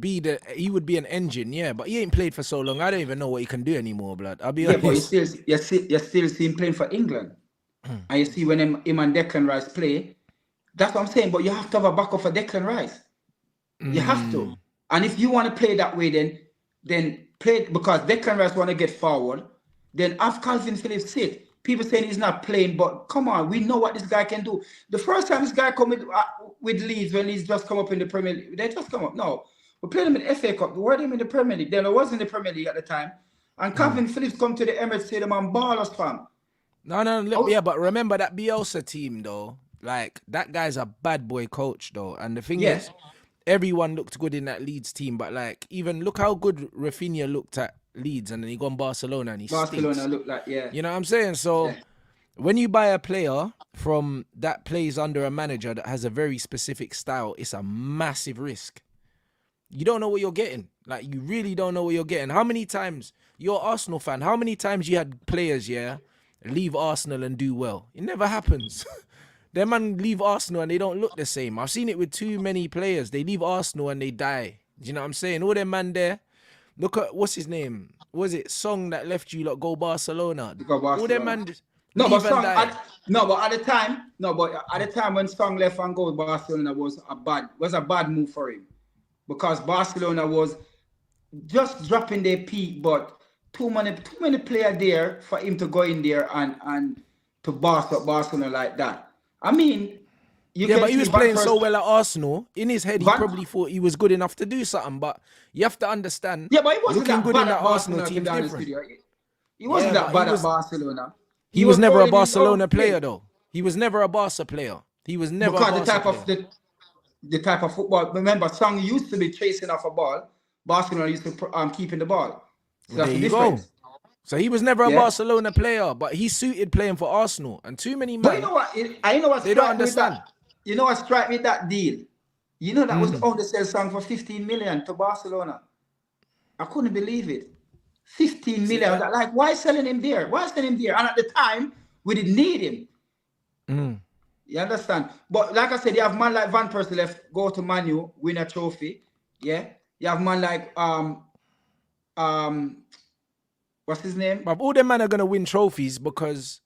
be an engine, yeah, but he ain't played for so long. I don't even know what he can do anymore, blood. I'll be honest. But you still see him playing for England. And you see when him and Declan Rice play, that's what I'm saying. But you have to have a backup for Declan Rice. You have to. And if you want to play that way, then play, because Declan Rice want to get forward, then have Calvin Phillips sit. People saying he's not playing, but come on, we know what this guy can do. The first time this guy come with Leeds, when Leeds just come up in the Premier League, they just come up. No, we played him in the FA Cup. We were him in the Premier League. Then I was in the Premier League at the time. And Calvin Phillips come to the Emirates Stadium and ball us, fam. Yeah, but remember that Bielsa team, though. Like, that guy's a bad boy coach, though. And the thing is, everyone looked good in that Leeds team. But, like, even look how good Rafinha looked at Leeds, and then he gone Barcelona and he stinks. Looked like, you know what I'm saying? So when you buy a player from that plays under a manager that has a very specific style, it's a massive risk. You don't know what you're getting. Like, you really don't know what you're getting. How many times, you're an Arsenal fan, how many times you had players, leave Arsenal and do well? It never happens. Them man leave Arsenal and they don't look the same. I've seen it with too many players. They leave Arsenal and they die. Do you know what I'm saying? All them man there. Look at what's his name? Was it Song that left you lot go Barcelona? Because All them Barcelona. man No, but leave and Song die. at the time when Song left and go to Barcelona was a bad move for him. Because Barcelona was just dropping their peak, but too many players there for him to go in there and to boss up Barcelona like that. I mean, you Yeah, can but he see was Van playing so Persie. well at Arsenal. In his head, he Van, probably thought he was good enough to do something. But you have to understand, yeah, but he wasn't looking that good in bad that at Arsenal Barcelona, to team's be honest with different. you. He wasn't Yeah, that but bad at Barcelona. he He was was never a holding his own Barcelona player, place though. He was never a Barca player. He was never a because Barca player. the type of football. Remember, Song used to be chasing off a ball. Barcelona used to keeping the ball. So Well, that's there the you go. difference. So he was never a Yeah. Barcelona player, but he suited playing for Arsenal. And too many But you men, know what? I know what they don't strike me with understand. that. You know what strike me with that deal? You know that was only sell Song for 15 million to Barcelona. I couldn't believe it. 15 See million. that? Like, why selling him there? Why selling him there? And at the time, we didn't need him. You understand? But like I said, you have man like Van Persie left, go to Manu, win a trophy. Yeah. You have man like what's his name? But all them men are gonna win trophies because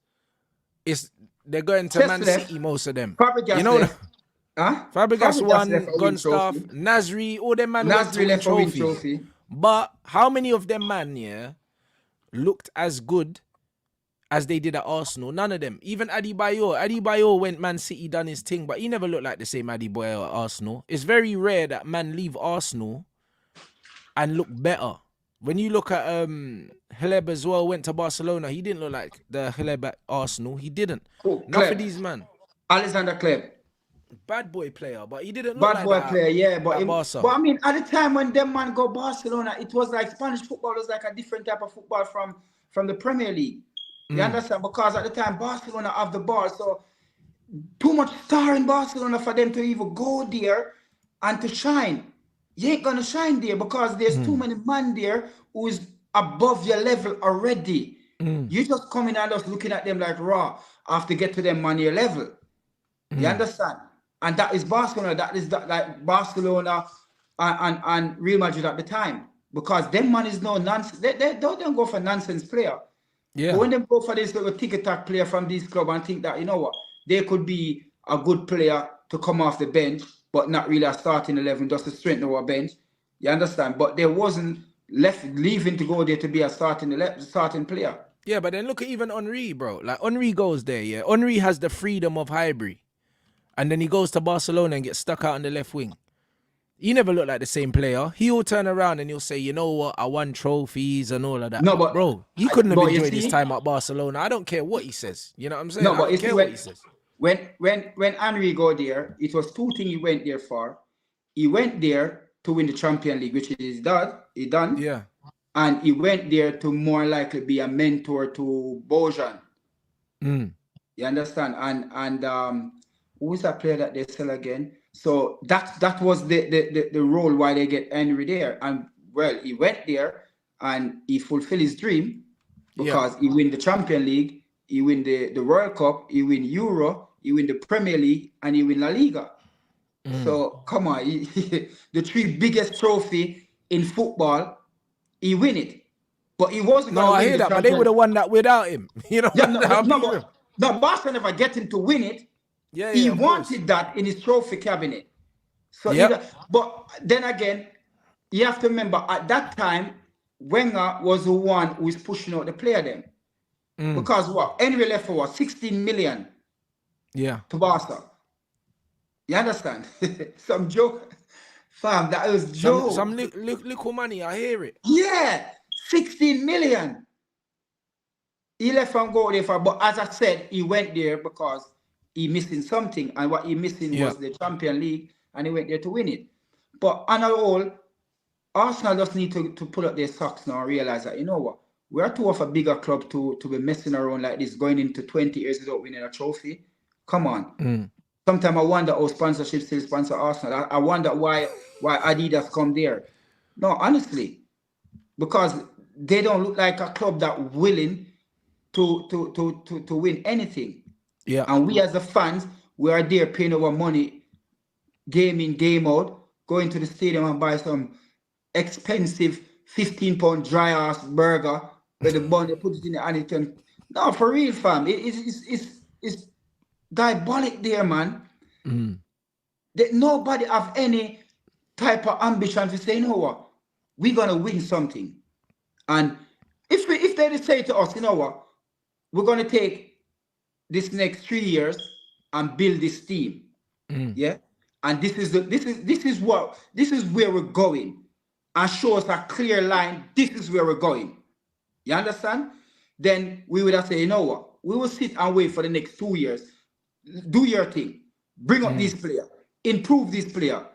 they're going to Cesc Man left. City, most of them. Fabregas You know, left. Huh? Fabregas Fabregas won, left a win Gunstaff, trophy. Nasri, all them man went to Nasri win left a win trophies. trophy. But how many of them man, yeah, looked as good as they did at Arsenal? None of them. Even Adebayor went Man City, done his thing, but he never looked like the same Adebayor at Arsenal. It's very rare that man leave Arsenal and look better. When you look at Hleb as well, went to Barcelona, he didn't look like the Hleb at Arsenal. He didn't. Oh, Enough of Kleb. these man. Alexander Kleb. Bad boy player, but he didn't look Bad like boy that player, yeah. But at Barca. I mean, at the time when them man go Barcelona, it was like Spanish football was like a different type of football from the Premier League. You understand? Because at the time Barcelona have the ball, so too much star in Barcelona for them to even go there and to shine. You ain't gonna shine there because there's too many man there who is above your level already. You just coming and just looking at them like raw after get to them man your level. You understand? And that is Barcelona. That is like Barcelona and Real Madrid at the time. Because them man is no nonsense. They don't go for nonsense player. Yeah. But when they go for this little tick-attack player from this club and think that, you know what, they could be a good player to come off the bench, but not really a starting 11, just to strengthen our bench. You understand? But there wasn't leaving to go there to be a starting player. Yeah, but then look at even Henry, bro. Like Henry goes there, yeah. Henry has the freedom of Highbury. And then he goes to Barcelona and gets stuck out on the left wing. He never looked like the same player. He'll turn around and he'll say, you know what, I won trophies and all of that. No, but bro, he couldn't have but you enjoyed his see- time at Barcelona. I don't care what he says. You know what I'm saying? No, I but don't you see care what he says. when Henry go there, it was two things he went there for. He went there to win the Champions League, which is done. He done. Yeah. And he went there to more likely be a mentor to Bojan. You understand? And who is that player that they sell again? So that was the role why they get Henry there. And well, he went there and he fulfilled his dream because he win the Champions League, he win the World Cup, he win Euro, he win the Premier League, and he win La Liga. So come on, the three biggest trophy in football, he win it. But he wasn't No, going to I win hear the that, but they Champions would have won that without him. You know, Yeah, no, Barca never get him to win it. Yeah, he of wanted course. that in his trophy cabinet. So, Yep. but then again, you have to remember at that time, Wenger was the one who was pushing out the player then. Because what? Henry left for what? 16 million Yeah. to Barca. You understand? Some joke. Fam, that was joke. Some little money, I hear it. Yeah, 16 million. He left and go there for, but as I said, he went there because he missing something, and what he missing was the Champions League, and he went there to win it. But on a whole, Arsenal just need to pull up their socks now and realize that, you know what, we're too of a bigger club to be messing around like this, going into 20 years without winning a trophy. Come on. Sometimes I wonder how sponsorship still sponsor Arsenal. I wonder why Adidas come there. No, honestly, because they don't look like a club that willing to win anything. Yeah. And we as the fans, we are there paying our money, game in, game out, going to the stadium and buy some expensive 15-pound dry ass burger with the bun, they put it in the and it can. No, for real, fam. It's diabolic there, man. That nobody have any type of ambition to say, you know what, we're gonna win something. And if they say to us, you know what, we're gonna take this next 3 years and build this team. Yeah. And this is where we're going. And show us a clear line, this is where we're going. You understand? Then we would have said, you know what, we will sit and wait for the next 2 years. Do your thing. Bring up this player. Improve this player.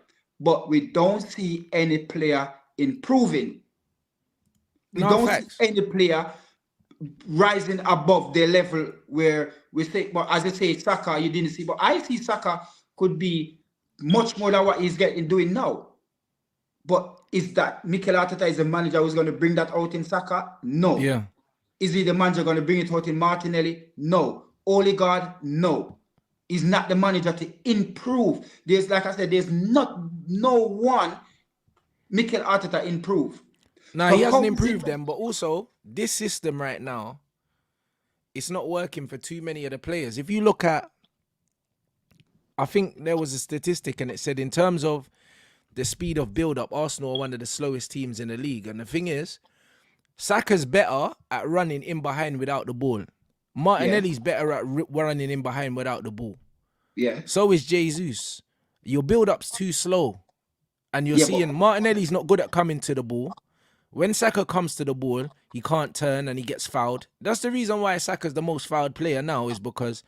But we don't see any player improving. We don't see any player rising above the level where we say, but as I say, Saka, you didn't see. But I see Saka could be much more than what he's doing now. But is that Mikel Arteta is the manager who's going to bring that out in Saka? No. Yeah. Is he the manager going to bring it out in Martinelli? No. Odegaard? No. He's not the manager to improve. There's, like I said, there's no one Mikel Arteta improve. No, he hasn't improved them, but also this system right now, it's not working for too many of the players. If you look at, I think there was a statistic and it said in terms of the speed of build-up, Arsenal are one of the slowest teams in the league. And the thing is, Saka's better at running in behind without the ball. Martinelli's better at running in behind without the ball. Yeah. So is Jesus. Your build-up's too slow. And you're seeing Martinelli's not good at coming to the ball. When Saka comes to the ball, he can't turn and he gets fouled. That's the reason why Saka's the most fouled player now, is because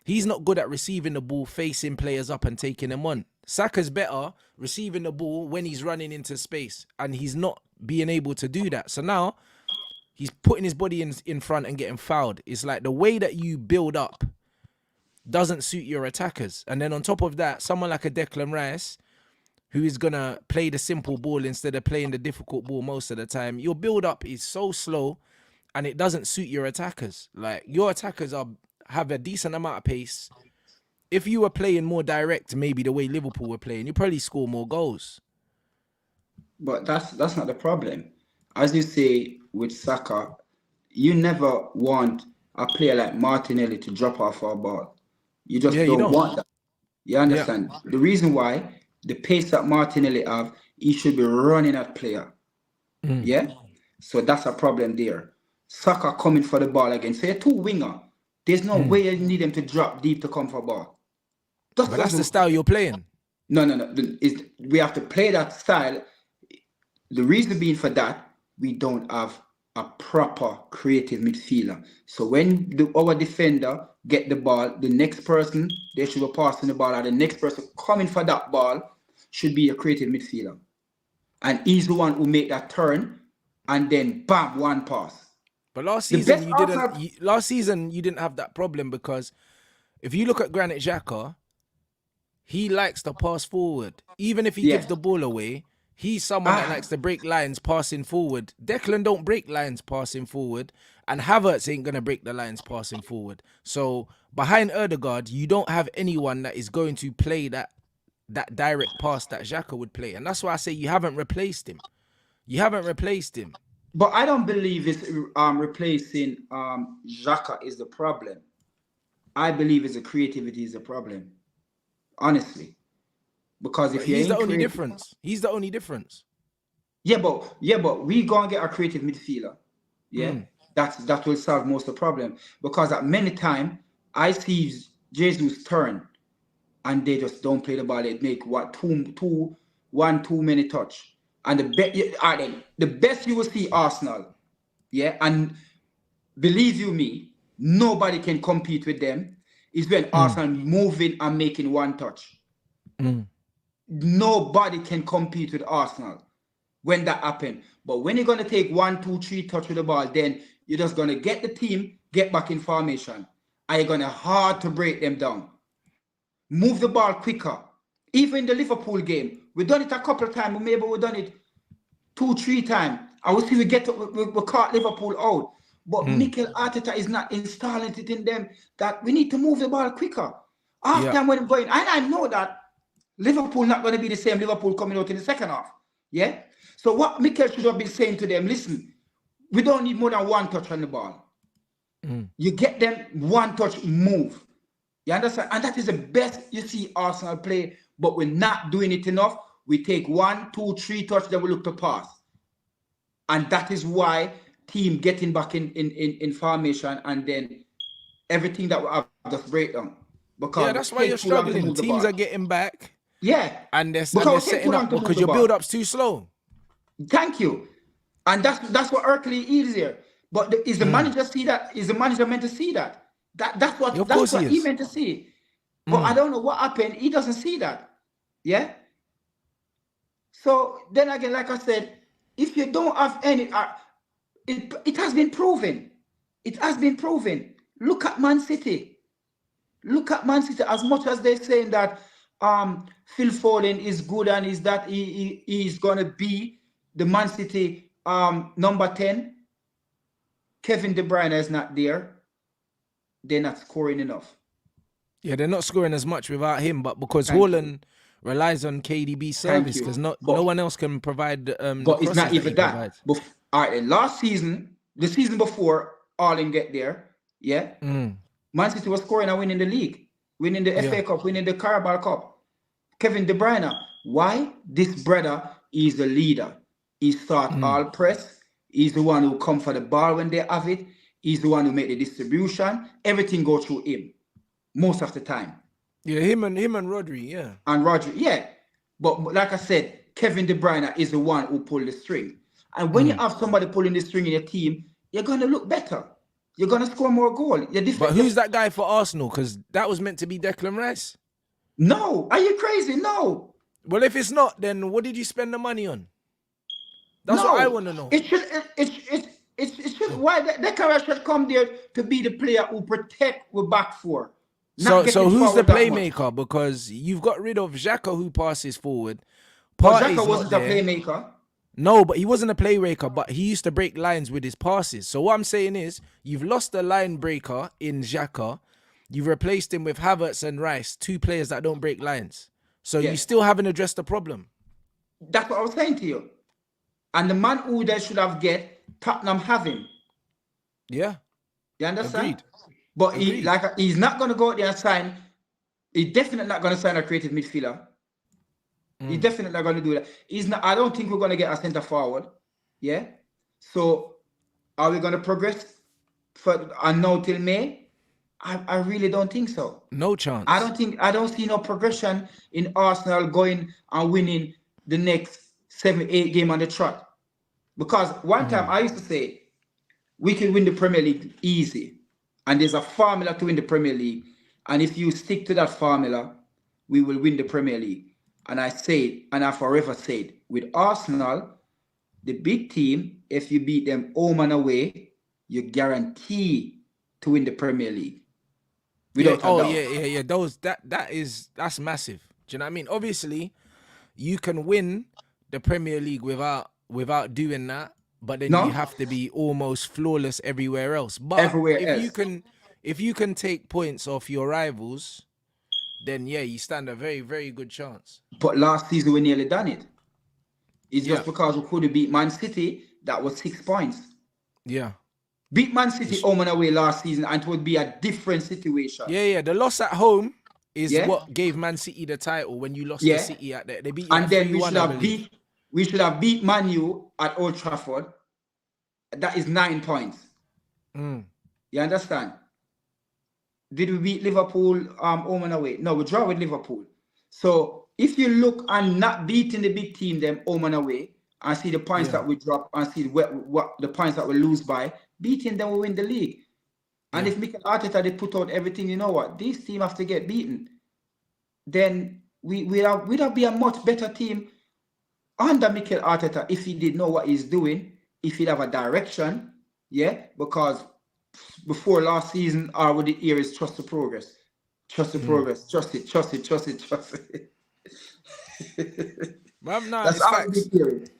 he's not good at receiving the ball, facing players up and taking them on. Saka's better receiving the ball when he's running into space, and he's not being able to do that. So now he's putting his body in front and getting fouled. It's like the way that you build up doesn't suit your attackers. And then on top of that, someone like a Declan Rice, who is going to play the simple ball instead of playing the difficult ball most of the time, your build-up is so slow and it doesn't suit your attackers. Like, your attackers have a decent amount of pace. If you were playing more direct, maybe the way Liverpool were playing, you probably score more goals. But that's not the problem. As you say with Saka, you never want a player like Martinelli to drop off our ball. You just don't want that. You understand? Yeah. The reason why, the pace that Martinelli have, he should be running at player. Yeah? So that's a problem there. Saka coming for the ball again. So you're two winger. There's no way you need them to drop deep to come for ball. But that's the style you're playing. No. We have to play that style. The reason being for that, we don't have a proper creative midfielder. So when our defender get the ball, the next person, they should be passing the ball, and the next person coming for that ball should be a creative midfielder. And he's the one who make that turn, and then bam, one pass. But last season you didn't have that problem, because if you look at Granit Xhaka, he likes to pass forward. Even if he gives the ball away, he's someone that likes to break lines passing forward. Declan don't break lines passing forward, and Havertz ain't going to break the lines passing forward. So behind Odegaard, you don't have anyone that is going to play that direct pass that Xhaka would play. And that's why I say you haven't replaced him. You haven't replaced him. But I don't believe it's replacing Xhaka is the problem. I believe it's the creativity is the problem. Honestly. Because if he's the only difference. He's the only difference. Yeah, but we gonna get a creative midfielder. Yeah. That will solve most of the problem. Because at many times I see Jesus turn and they just don't play the ball. They make 1-2 minute touch. And the best you will see Arsenal. Yeah. And believe you me, nobody can compete with them. Is when Arsenal moving and making one touch. Nobody can compete with Arsenal when that happens. But when you're going to take 1, 2, 3 touch with the ball, then you're just going to get the team, get back in formation. And you're going to hard to break them down. Move the ball quicker. Even in the Liverpool game, we've done it a couple of times. Maybe we've done it 2, 3 times. I will see we caught Liverpool out. But Mikel Arteta is not installing it in them that we need to move the ball quicker. Half time when I'm going, and I know that Liverpool not going to be the same Liverpool coming out in the second half. Yeah? So what Mikel should have been saying to them, listen, we don't need more than one touch on the ball. You get them one touch move. You understand? And that is the best you see Arsenal play, but we're not doing it enough. We take 1, 2, 3 touch, then we look to pass. And that is why team getting back in formation and then everything that we have just break down. Because that's why you're struggling. Teams are getting back. Yeah. And they're setting up because your build-up's too slow. Thank you. And that's what Hercules is here. But is the manager see that? Is the manager meant to see that? That's what he meant to see. But I don't know what happened. He doesn't see that. Yeah. So then again, like I said, if you don't have any, it has been proven. It has been proven. Look at Man City. Look at Man City. As much as they're saying that Phil Foden is good and is that he is gonna be the Man City number 10. Kevin De Bruyne is not there. They're not scoring enough. Yeah, they're not scoring as much without him, but because Haaland relies on KDB's service because no one else can provide. But it's not even that. All right, last season, the season before Haaland get there, yeah, Man City was scoring and winning the league, winning the FA Cup, winning the Carabao Cup. Kevin De Bruyne, why? This brother is the leader. He start all press. He's the one who come for the ball when they have it. He's the one who make the distribution. Everything goes through him most of the time. Yeah, him and Rodri, yeah. And Rodri, yeah. But like I said, Kevin De Bruyne is the one who pulled the string. And when you have somebody pulling the string in your team, you're going to look better. You're going to score more goals. But who's that guy for Arsenal? Because that was meant to be Declan Rice. No. Are you crazy? No. Well, if it's not, then what did you spend the money on? That's what I want to know. It should why Declan Rice should come there to be the player who protect the back four. So who's the playmaker? Because you've got rid of Xhaka who passes forward. Xhaka wasn't a playmaker. No, but he wasn't a playmaker, but he used to break lines with his passes. So what I'm saying is, you've lost the line breaker in Xhaka. You've replaced him with Havertz and Rice, 2 players that don't break lines. So you still haven't addressed the problem. That's what I was saying to you. And the man who they should have get, Tottenham have him. Yeah. You understand? Agreed. But he's not going to go out there and sign. He's definitely not going to sign a creative midfielder. He's definitely not going to do that. He's not. I don't think we're going to get a centre forward. Yeah. So are we going to progress and now till May? I really don't think so. No chance. I don't see no progression in Arsenal going and winning the next 7-8 game on the trot. Because one time I used to say we can win the Premier League easy. And there's a formula to win the Premier League. And if you stick to that formula, we will win the Premier League. And I said, and I forever said, with Arsenal, the big team, if you beat them home and away, you guarantee to win the Premier League. Yeah. That's massive. Do you know what I mean? Obviously, you can win the Premier League without doing that, but then you have to be almost flawless everywhere else. But if you can take points off your rivals, then you stand a very, very good chance. But last season we nearly done it. It's just because we couldn't beat Man City. That was 6 points. Yeah. Beat Man City home and away last season, and it would be a different situation. Yeah. The loss at home is what gave Man City the title when you lost to City at there. They beat you and then we should have beat Man U at Old Trafford. That is 9 points. You understand? Did we beat Liverpool home and away? No, we draw with Liverpool. So if you look and not beating the big team them home and away and see the points that we drop and see what the points that we lose by, beating them will win the league. And if Mikel Arteta they put out everything, you know what? This team have to get beaten. Then we'd be a much better team under Mikel Arteta if he did know what he's doing, if he'd have a direction, because before last season, our the year is trust the progress. Trust the progress. Trust it. That's how we hear it.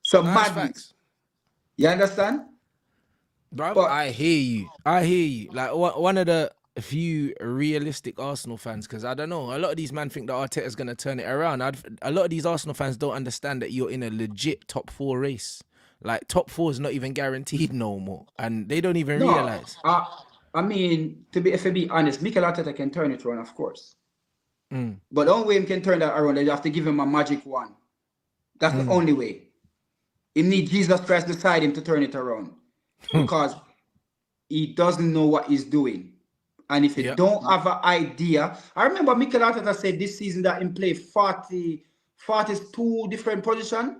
So madness. You understand? Bro, I hear you. Like one of the a few realistic Arsenal fans, because I don't know, a lot of these men think that Arteta's going to turn it around. A lot of these Arsenal fans don't understand that you're in a legit top 4 race. Like, top 4 is not even guaranteed no more, and they don't even No, realize. I mean, if I be honest, Mikel Arteta can turn it around, of course. But the only way he can turn that around is you have to give him a magic wand. That's the only way. He needs Jesus Christ beside him to turn it around. Because he doesn't know what he's doing. And if you don't have an idea, I remember Mikel Arteta said this season that he played 42 different positions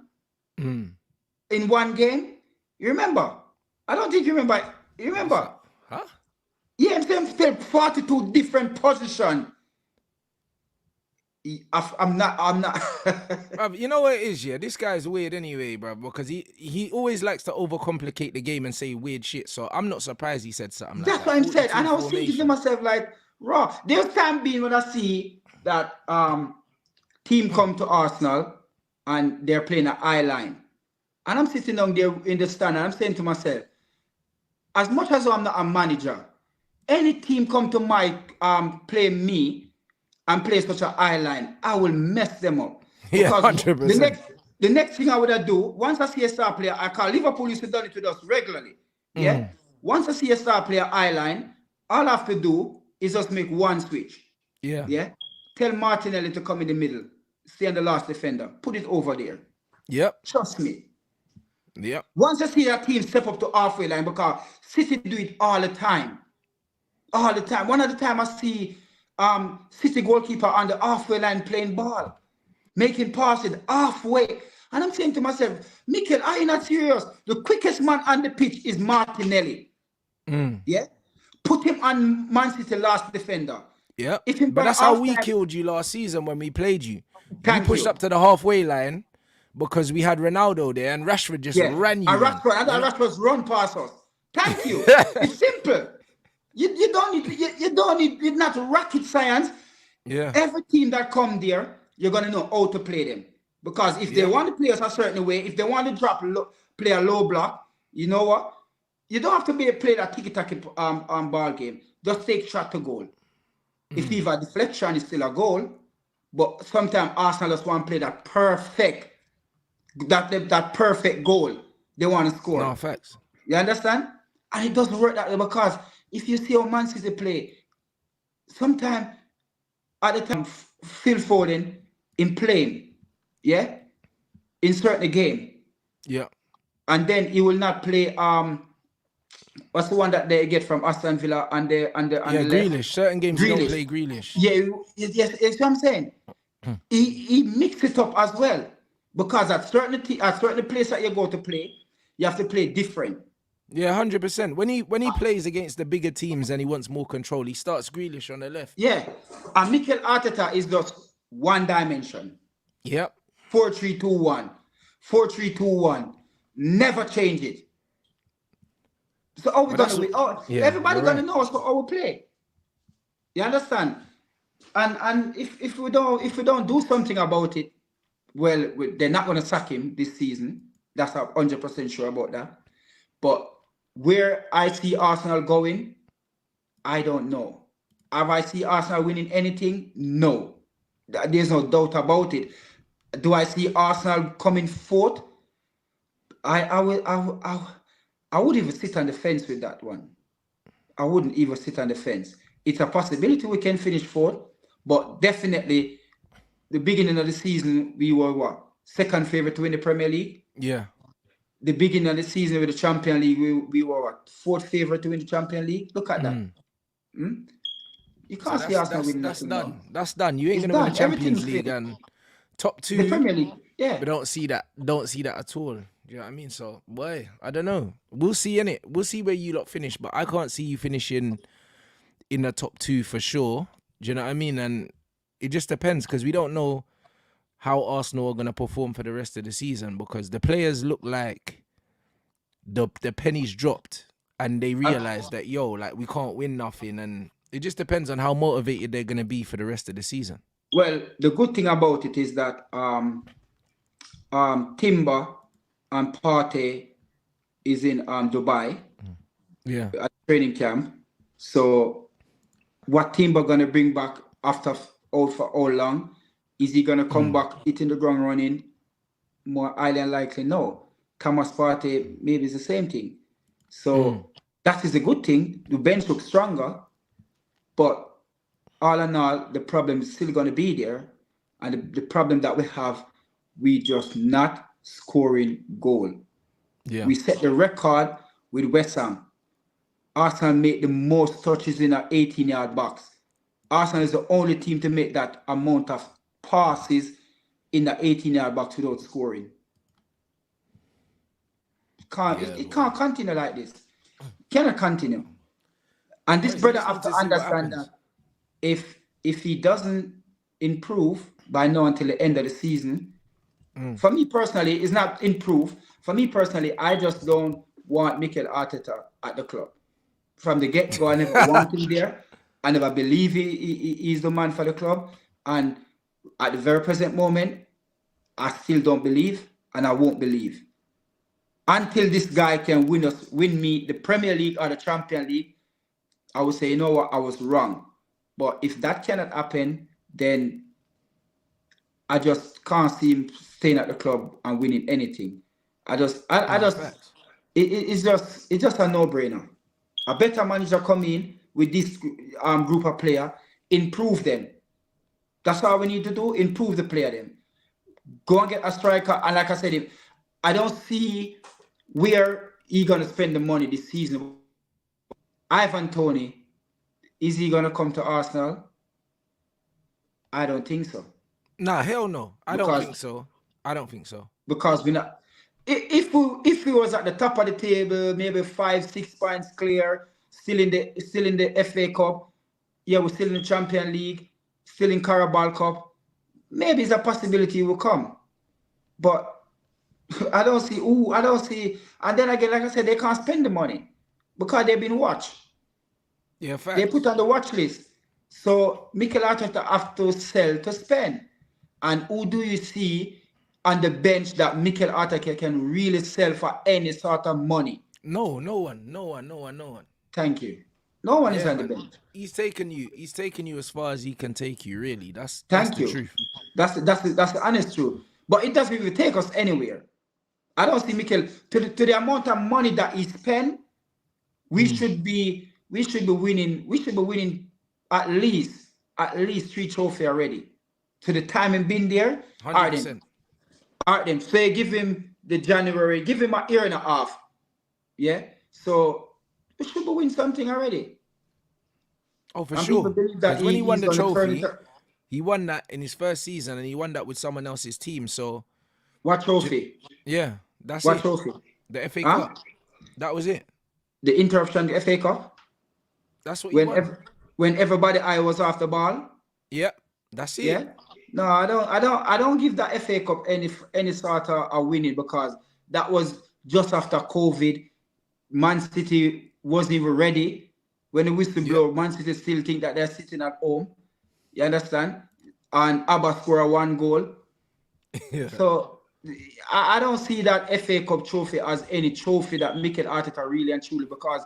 in one game. You remember? I don't think you remember. You remember? Huh? Yeah, I'm saying he played 42 different positions. I'm not. Bruv, you know what it is, yeah? This guy's weird anyway, bro, because he always likes to overcomplicate the game and say weird shit. So I'm not surprised he said something like that. That's what I'm saying. And I was thinking to formation. myself, like, raw. There's time being when I see that team come to Arsenal and they're playing an eye line. And I'm sitting down there in the stand and I'm saying to myself, as much as I'm not a manager, any team come to my play me and play such an eye line, I will mess them up. Yeah, Because 100%. the next thing I would do, once I see a star player, I call Liverpool used to do it with us regularly. Yeah. Once I see a star player eye line, all I have to do is just make one switch. Yeah. Yeah. Tell Martinelli to come in the middle, stay on the last defender, put it over there. Yep. Trust me. Yep. Once I see that team step up to halfway line, because City do it all the time. All the time. One of the time I see City goalkeeper on the halfway line playing ball, making passes halfway. And I'm saying to myself, Mikel, are you not serious? The quickest man on the pitch is Martinelli. Yeah? Put him on Man City last defender. Yeah. If him But by that's how we half-time- killed you last season when we played you. Thank we pushed you. up to the halfway line because we had Ronaldo there and Rashford just ran you. And man. Rashford's run past us. Thank you. It's simple. You don't need it's not rocket science. Yeah. Every team that come there, you're gonna know how to play them. Because if they want to play us a certain way, if they want to play a low block, you know what? You don't have to play that tiki-taka ball game. Just take shot to goal. If you have a deflection, it's still a goal. But sometimes Arsenal just want to play that perfect goal. They want to score. No, facts. You understand? And it doesn't work that way, because if you see how Man City play, sometimes at the time Phil Foden in playing, yeah, insert the game. Yeah. And then he will not play what's the one that they get from Aston Villa and the Grealish. Certain games you don't play Grealish. Yeah, yes, that's what I'm saying. He mixed it up as well. Because at certain place that you go to play, you have to play different. Yeah, 100%. When he plays against the bigger teams and he wants more control, he starts Grealish on the left. Yeah. And Mikel Arteta is just one dimension. Yep. 4-3-2-1. 4-3-2-1. Never change it. So how we gonna win? Everybody gonna know how we play. You understand? And if we don't do something about it, well, they're not gonna sack him this season. That's 100% sure about that. But where I see Arsenal going, I don't know. Have I see Arsenal winning anything? No. There's no doubt about it. Do I see Arsenal coming fourth? I would even sit on the fence with that one. I wouldn't even sit on the fence. It's a possibility we can finish fourth, but definitely the beginning of the season, we were what? Second favorite to win the Premier League? Yeah. The beginning of the season with the Champions League, we were what? Fourth favorite to win the Champions League? Look at that. You can't see Arsenal winning that's that done. now. That's done. You ain't It's gonna win the done. Champions Everything's League finished. and top 2. The Premier League, yeah. But don't see that at all. You know what I mean? So, boy, I don't know. We'll see, innit? We'll see where you lot finish, but I can't see you finishing in the top 2 for sure. Do you know what I mean? And it just depends, because we don't know how Arsenal are going to perform for the rest of the season, because the players look like the pennies dropped and they realize that, like, we can't win nothing. And it just depends on how motivated they're going to be for the rest of the season. Well, the good thing about it is that Timber and Partey is in Dubai Yeah. at training camp. So what Timber gonna bring back after out for how long? Is he gonna come back hitting the ground running? More highly unlikely, no. Thomas Partey, maybe it's the same thing. So that is a good thing. The bench looks stronger, but all in all, the problem is still going to be there. And the problem that we have, we just not scoring goal. Yeah. We set the record with West Ham. Arsenal made the most touches in an 18-yard box. Arsenal is the only team to make that amount of passes in the 18-yard box without scoring. It can't continue like this. Cannot continue. And this brother have to understand that if he doesn't improve by now until the end of the season, for me personally, it's not improve. For me personally, I just don't want Mikel Arteta at the club. From the get-go, I never want him there. I never believe he's the man for the club. And at the very present moment, I still don't believe, and I won't believe. Until this guy can win me the Premier League or the Champions League, I would say, you know what, I was wrong. But if that cannot happen, then I just can't see him staying at the club and winning anything. It's just a no-brainer. A better manager come in with this group of players, improve them. That's all we need to do, improve the player then. Go and get a striker, and like I said, I don't see where he's going to spend the money this season. Ivan Toney, is he going to come to Arsenal? I don't think so. Nah, hell no. I don't think so. Because we're not. If we was at the top of the table, maybe 5-6 points clear, still in the FA Cup, yeah, we're still in the Champions League, still in Carabao Cup, maybe it's a possibility he will come. But I don't see. And then again, like I said, they can't spend the money because they've been watched. Yeah, facts. They put on the watch list. So Mikel Arteta have to sell to spend. And who do you see on the bench that Mikel Arteta can really sell for any sort of money? No one. Thank you. No one is on the bench. He's taken you as far as he can take you, really. That's the truth. That's the honest truth. But it doesn't even take us anywhere. I don't see Mikel to the amount of money that he spent. We should be winning. We should be winning at least 3 trophies already. To the time and been there. 100%. Then say give him the January, give him a year and a half. Yeah. So we should be winning something already. Oh, for sure. Because when he won the trophy, he won that in his first season, and he won that with someone else's team. So what trophy? Yeah, that's what it. Trophy? The FA Cup. That was it. The interruption, the FA Cup. That's what he won. When everybody eye was off the ball. Yep, that's it. Yeah. No, I don't give that FA Cup any sort of a winning, because that was just after COVID. Man City wasn't even ready. When the whistle blow, Man City still think that they're sitting at home. You understand? And Abba scored 1 goal. Yeah. So I don't see that FA Cup trophy as any trophy that Mikel Arteta really and truly, because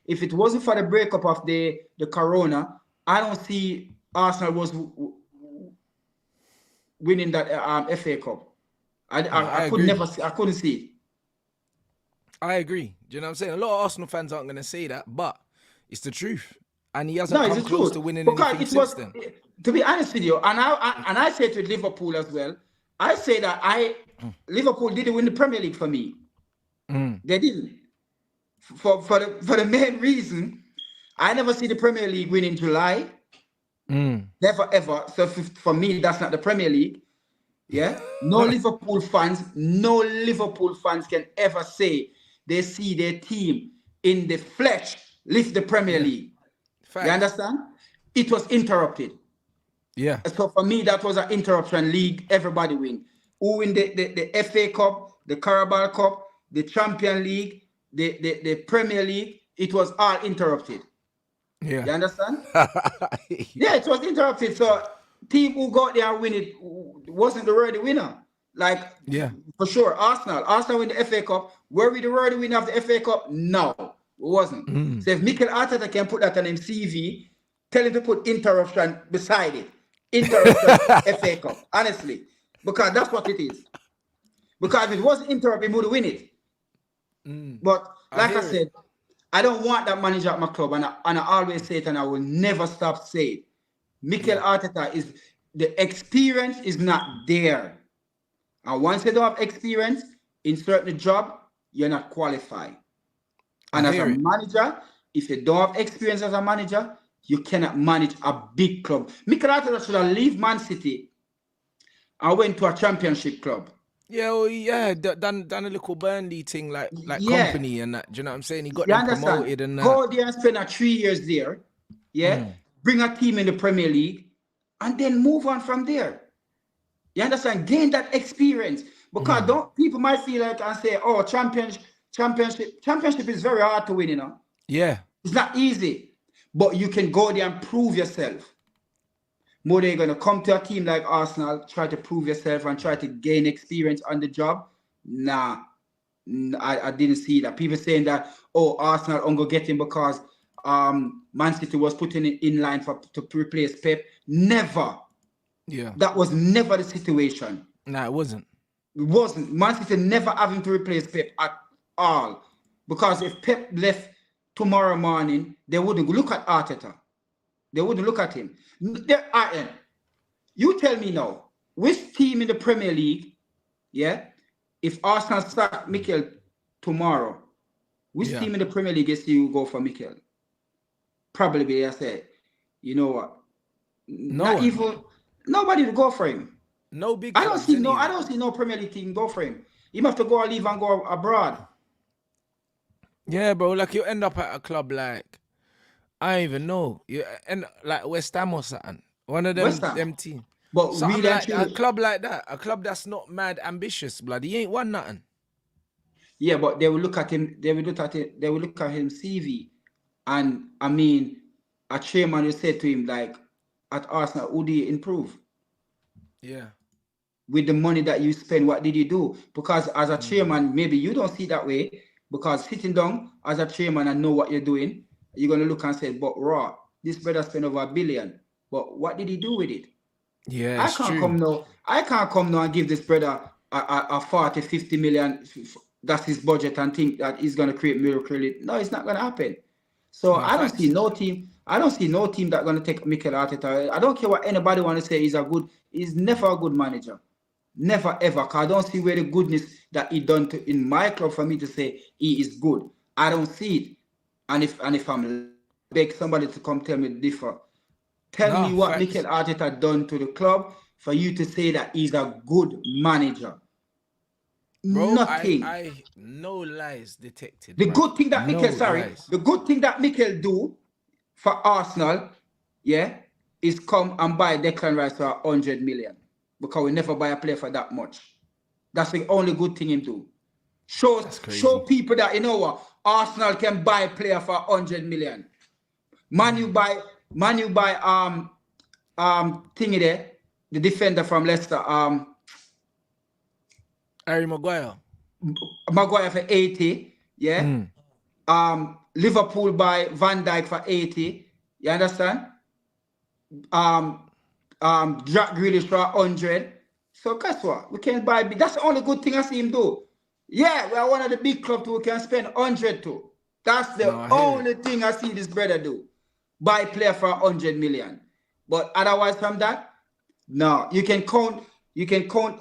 if it wasn't for the breakup of the Corona, I don't see Arsenal was winning that FA Cup. I couldn't see it. I agree. Do you know what I'm saying? A lot of Arsenal fans aren't going to say that, but it's the truth. And he hasn't come close to winning anything since then. To be honest with you, and I say it with Liverpool as well, I say that Liverpool didn't win the Premier League for me. They didn't. For the main reason, I never see the Premier League win in July. Never ever. So for me, that's not the Premier League. Yeah. No Liverpool fans can ever say they see their team in the flesh lift the Premier League. Fact. You understand? It was interrupted. Yeah. So for me, that was an interruption league. Everybody win. Who win the FA Cup, the Carabao Cup, the Champions League, the Premier League? It was all interrupted. Yeah. You understand? Yeah, it was interrupted. So team who got there and win it wasn't the worthy winner. Like, for sure, Arsenal win the FA Cup. Were we the worthy winner of the FA Cup? No, it wasn't. So if Mikel Arteta can put that on his CV, Tell him to put interruption beside it. Interruption FA Cup, honestly. Because that's what it is. Because if it wasn't interrupt, he would win it. But like I said, I don't want that manager at my club, and I always say it, and I will never stop saying it. Mikel Arteta is the experience is not there. And once you don't have experience in certain job, you're not qualified. And as a manager, if you don't have experience as a manager, you cannot manage a big club. Mikel Arteta should have left Man City and went to a championship club. Yeah, well, yeah, done a little Burnley thing like company and that. Do you know what I'm saying? He got them promoted and that. Go there and spend 3 years there. Yeah, bring a team in the Premier League, and then move on from there. You understand? Gain that experience, because people might feel like and say, "Oh, championship is very hard to win." You know? Yeah, it's not easy, but you can go there and prove yourself. More they're going to come to a team like Arsenal, try to prove yourself and try to gain experience on the job. Nah, I didn't see that. People saying that, oh, Arsenal I'm going to get him because Man City was putting it in line to replace Pep. Never. Yeah. That was never the situation. Nah, it wasn't. It wasn't. Man City never having to replace Pep at all. Because if Pep left tomorrow morning, they wouldn't look at Arteta. They wouldn't look at him. You tell me now, which team in the Premier League, yeah, if Arsenal start Mikel tomorrow, which team in the Premier League is you go for Mikel? Probably, I say, you know what? Nobody will go for him. No big. I don't see no Premier League team go for him. You have to go and leave and go abroad. Yeah, bro. Like you end up at a club like, I don't even know. You end like West Ham or something. One of them teams. But really, like, a club like that, a club that's not mad ambitious, blood. He ain't won nothing. Yeah, but they will look at him. They will look at him CV, and I mean, a chairman will say to him like, at Arsenal, who do you improve? Yeah. With the money that you spend, what did you do? Because as a chairman, maybe you don't see it that way. Because sitting down as a chairman and know what you're doing, you're gonna look and say, "But raw, this brother spent over $1 billion. But what did he do with it?" Yeah, I can't come now and give this brother a 40, 50 million. That's his budget, and think that he's gonna create miracle. No, it's not gonna happen. So I don't see no team. I don't see no team that's gonna take Mikel Arteta. I don't care what anybody want to say. He's never a good manager. Never ever. Cause I don't see where the goodness that he done in my club for me to say he is good. I don't see it. And if I'm beg somebody to come tell me different, tell me what Mikel Arteta done to the club for you to say that he's a good manager. Bro, nothing. I no lies detected. The good thing that the good thing that Mikel do for Arsenal, yeah, is come and buy Declan Rice for 100 million. Because we never buy a player for that much. That's the only good thing him do. Show people that, you know what, Arsenal can buy a player for 100 million. Man, you buy thingy there, the defender from Leicester, Harry Maguire. Maguire for 80, yeah. Liverpool buy Van Dijk for 80. You understand? Jack Grealish for 100. So guess what? We can buy. That's the only good thing I see him do. Yeah, we are one of the big clubs who can spend 100 to. That's the only thing I see this brother do. Buy player for 100 million. But otherwise from that, no. You can count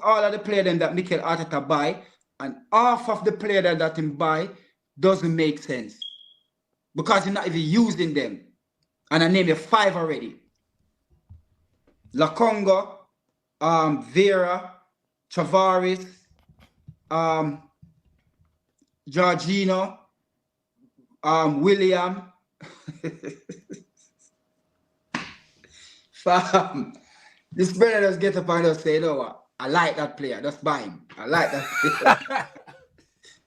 all of the players that Mikel Arteta buy, and half of the players that him buy doesn't make sense. Because he's not even using them. And I named you 5 already. Lakonga, Vera, Tavares, Jorginho, William. Fam, this brother just get up and just say, you know what? I like that player. Just buy him. I like that player.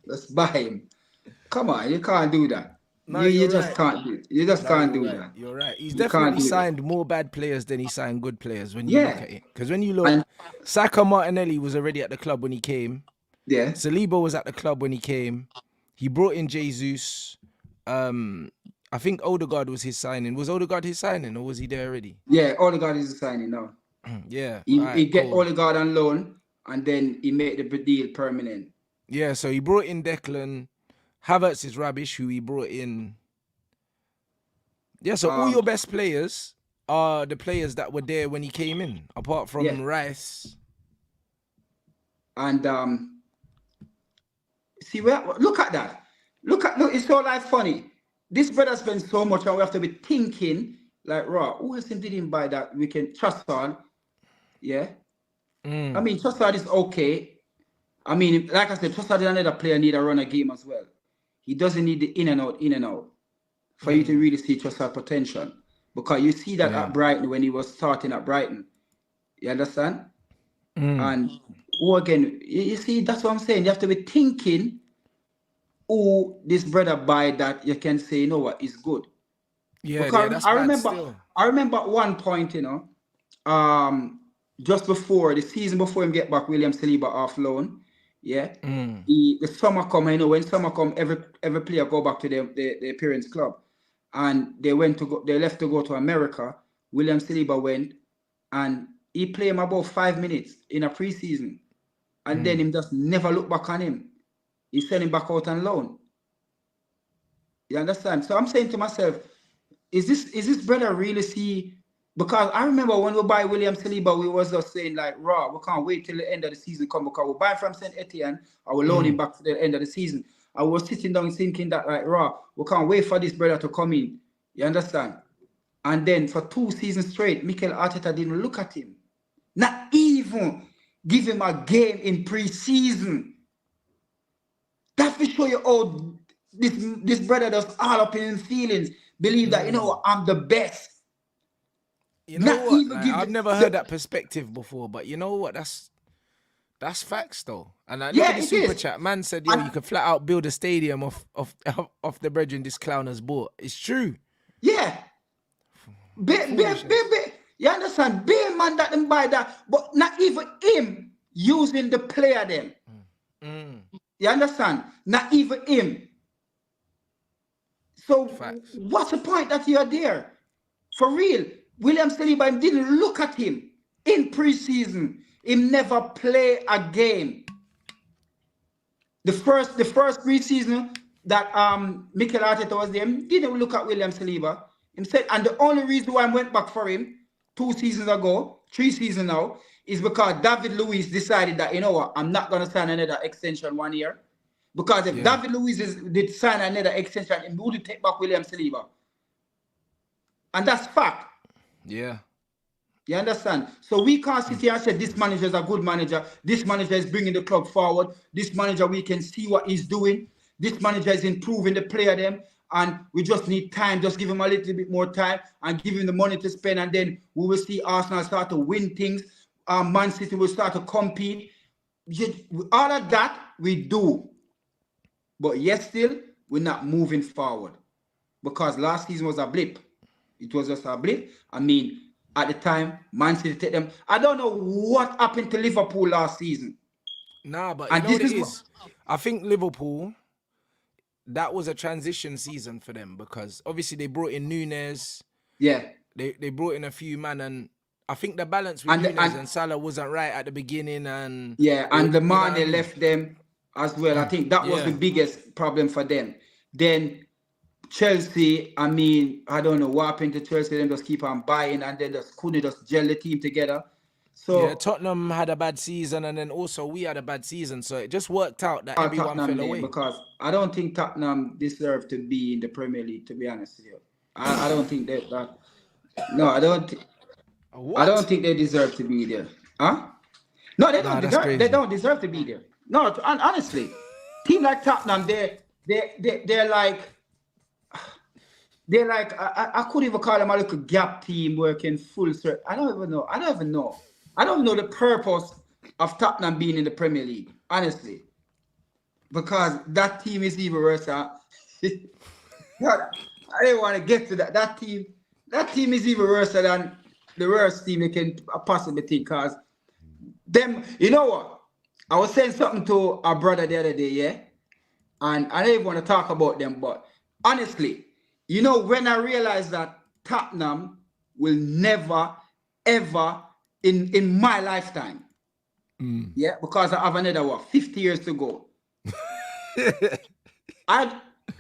Just buy him. Come on, you can't do that. No, you just can't do it. You just can't do that. You're right. He's definitely signed more bad players than he signed good players when you look at it. Because when you look, Saka Martinelli was already at the club when he came. Yeah. Saliba was at the club when he came. He brought in Jesus. I I think Odegaard was his signing. Was Odegaard his signing, or was he there already? Yeah, Odegaard is signing now. Yeah, He alright, get cool. Odegaard on loan, and then he made the deal permanent. Yeah, so he brought in Declan. Havertz is rubbish, who he brought in. Yeah, so all your best players are the players that were there when he came in, apart from Yeah. Rice. And see, look at that. Look, it's so like funny. This brother spends so much, and we have to be thinking like, raw. Who else did him buy that? We can trust on. Yeah. I mean, Trossard is okay. I mean, like I said, Trossard is another player need a run a game as well. He doesn't need the in and out for you to really see Trossard potential. Because you see that at Brighton when he was starting at Brighton. You understand? And again, you see, that's what I'm saying. You have to be thinking who this brother buy that you can say, you know what, is good. Yeah, because that's I bad remember still. I remember at one point, just before the season before him get back, William Saliba off loan. Yeah. The summer come, when summer come, every player go back to their parents' club. And they left to go to America. William Saliba went and he played him about 5 minutes in a preseason. And then him just never look back on him. He sent him back out on loan. You understand? So I'm saying to myself, is this brother really see? Because I remember when we buy William Saliba, we was just saying like, raw, we can't wait till the end of the season come because we buy from St. Etienne, I will loan him back to the end of the season. I was sitting down thinking that like, raw, we can't wait for this brother to come in. You understand? And then for 2 seasons straight, Mikel Arteta didn't look at him. Not even give him a game in pre-season. That will show you how this brother does all up in his feelings. Believe that, I'm the best. You know what? Like, I've never heard that perspective before, but you know what? That's facts though. And look at the super chat. Man said, yo, you could flat out build a stadium off the brethren this clown has bought. It's true. Yeah. You understand? Be a man that them buy that, but not even him using the player then. You understand? Not even him. So what's the point that you're there? For real, William Saliba didn't look at him in preseason. He never play a game. The first preseason that Mikel Arteta was there, he didn't look at William Saliba. He said, and the only reason why I went back for him 2 seasons ago, 3 seasons now, is because David Luiz decided that, you know what, I'm not going to sign another extension 1 year. Because if David Luiz did sign another extension, he would take back William Saliba. And that's fact. Yeah. You understand? So we can't sit here and say this manager is a good manager. This manager is bringing the club forward. This manager, we can see what he's doing. This manager is improving the player them. And we just need time. Just give him a little bit more time and give him the money to spend. And then we will see Arsenal start to win things. Man City will start to compete. All of that we do. But yet still, we're not moving forward. Because last season was a blip. It was just a blip. I mean, at the time, Man City take them. I don't know what happened to Liverpool last season. Nah, but you know what it is? I think Liverpool, that was a transition season for them because obviously they brought in Nunes. Yeah. They brought in a few man, and I think the balance with Nunes and Salah wasn't right at the beginning. And the man they left them as well. I think that was the biggest problem for them. Then Chelsea, I mean, I don't know what happened to Chelsea. Them just keep on buying and then just couldn't just gel the team together. So Tottenham had a bad season, and then also we had a bad season. So it just worked out that everyone fell away. Because I don't think Tottenham deserve to be in the Premier League. To be honest with you, I don't think that. No, I don't. I don't think they deserve to be there. Huh? No, they don't. They don't deserve to be there. No, honestly, team like Tottenham, they're like. They're like, I could even call them a little gap team working full circle. I don't even know. I don't know the purpose of Tottenham being in the Premier League, honestly. Because that team is even worse. I didn't want to get to that. That team is even worse than the worst team you can possibly think. Because them, you know what? I was saying something to our brother the other day, yeah? And I don't even want to talk about them, but honestly, You know, when I realized that Tottenham will never, ever in my lifetime, yeah, because I have another 50 years to go.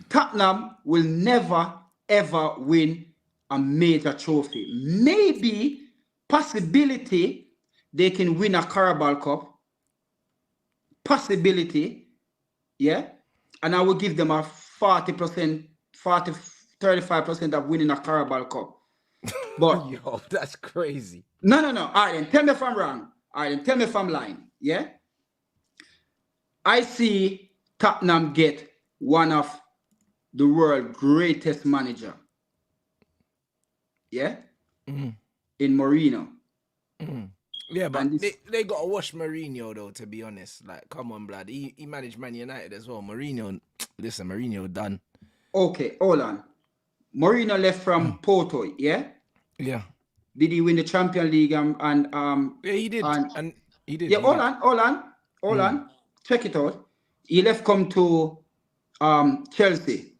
Tottenham will never, ever win a major trophy. Maybe, possibility, they can win a Carabao Cup. Possibility, yeah. And I will give them a 40%, 35% of winning a Carabao Cup. But Yo, that's crazy. no. All right, then tell me if I'm wrong. All right, then tell me if I'm lying. Yeah. I see Tottenham get one of the world's greatest manager. Yeah. In Mourinho. Yeah, but they got to wash Mourinho though. To be honest, like, come on, blood. He managed Man United as well. Mourinho, listen, Mourinho done. Okay, hold on. Mourinho left from Porto. Yeah. Yeah. Did he win the Champions League? Yeah, he did. And he did. Yeah, he hold did. on. Check it out. He left come to Chelsea.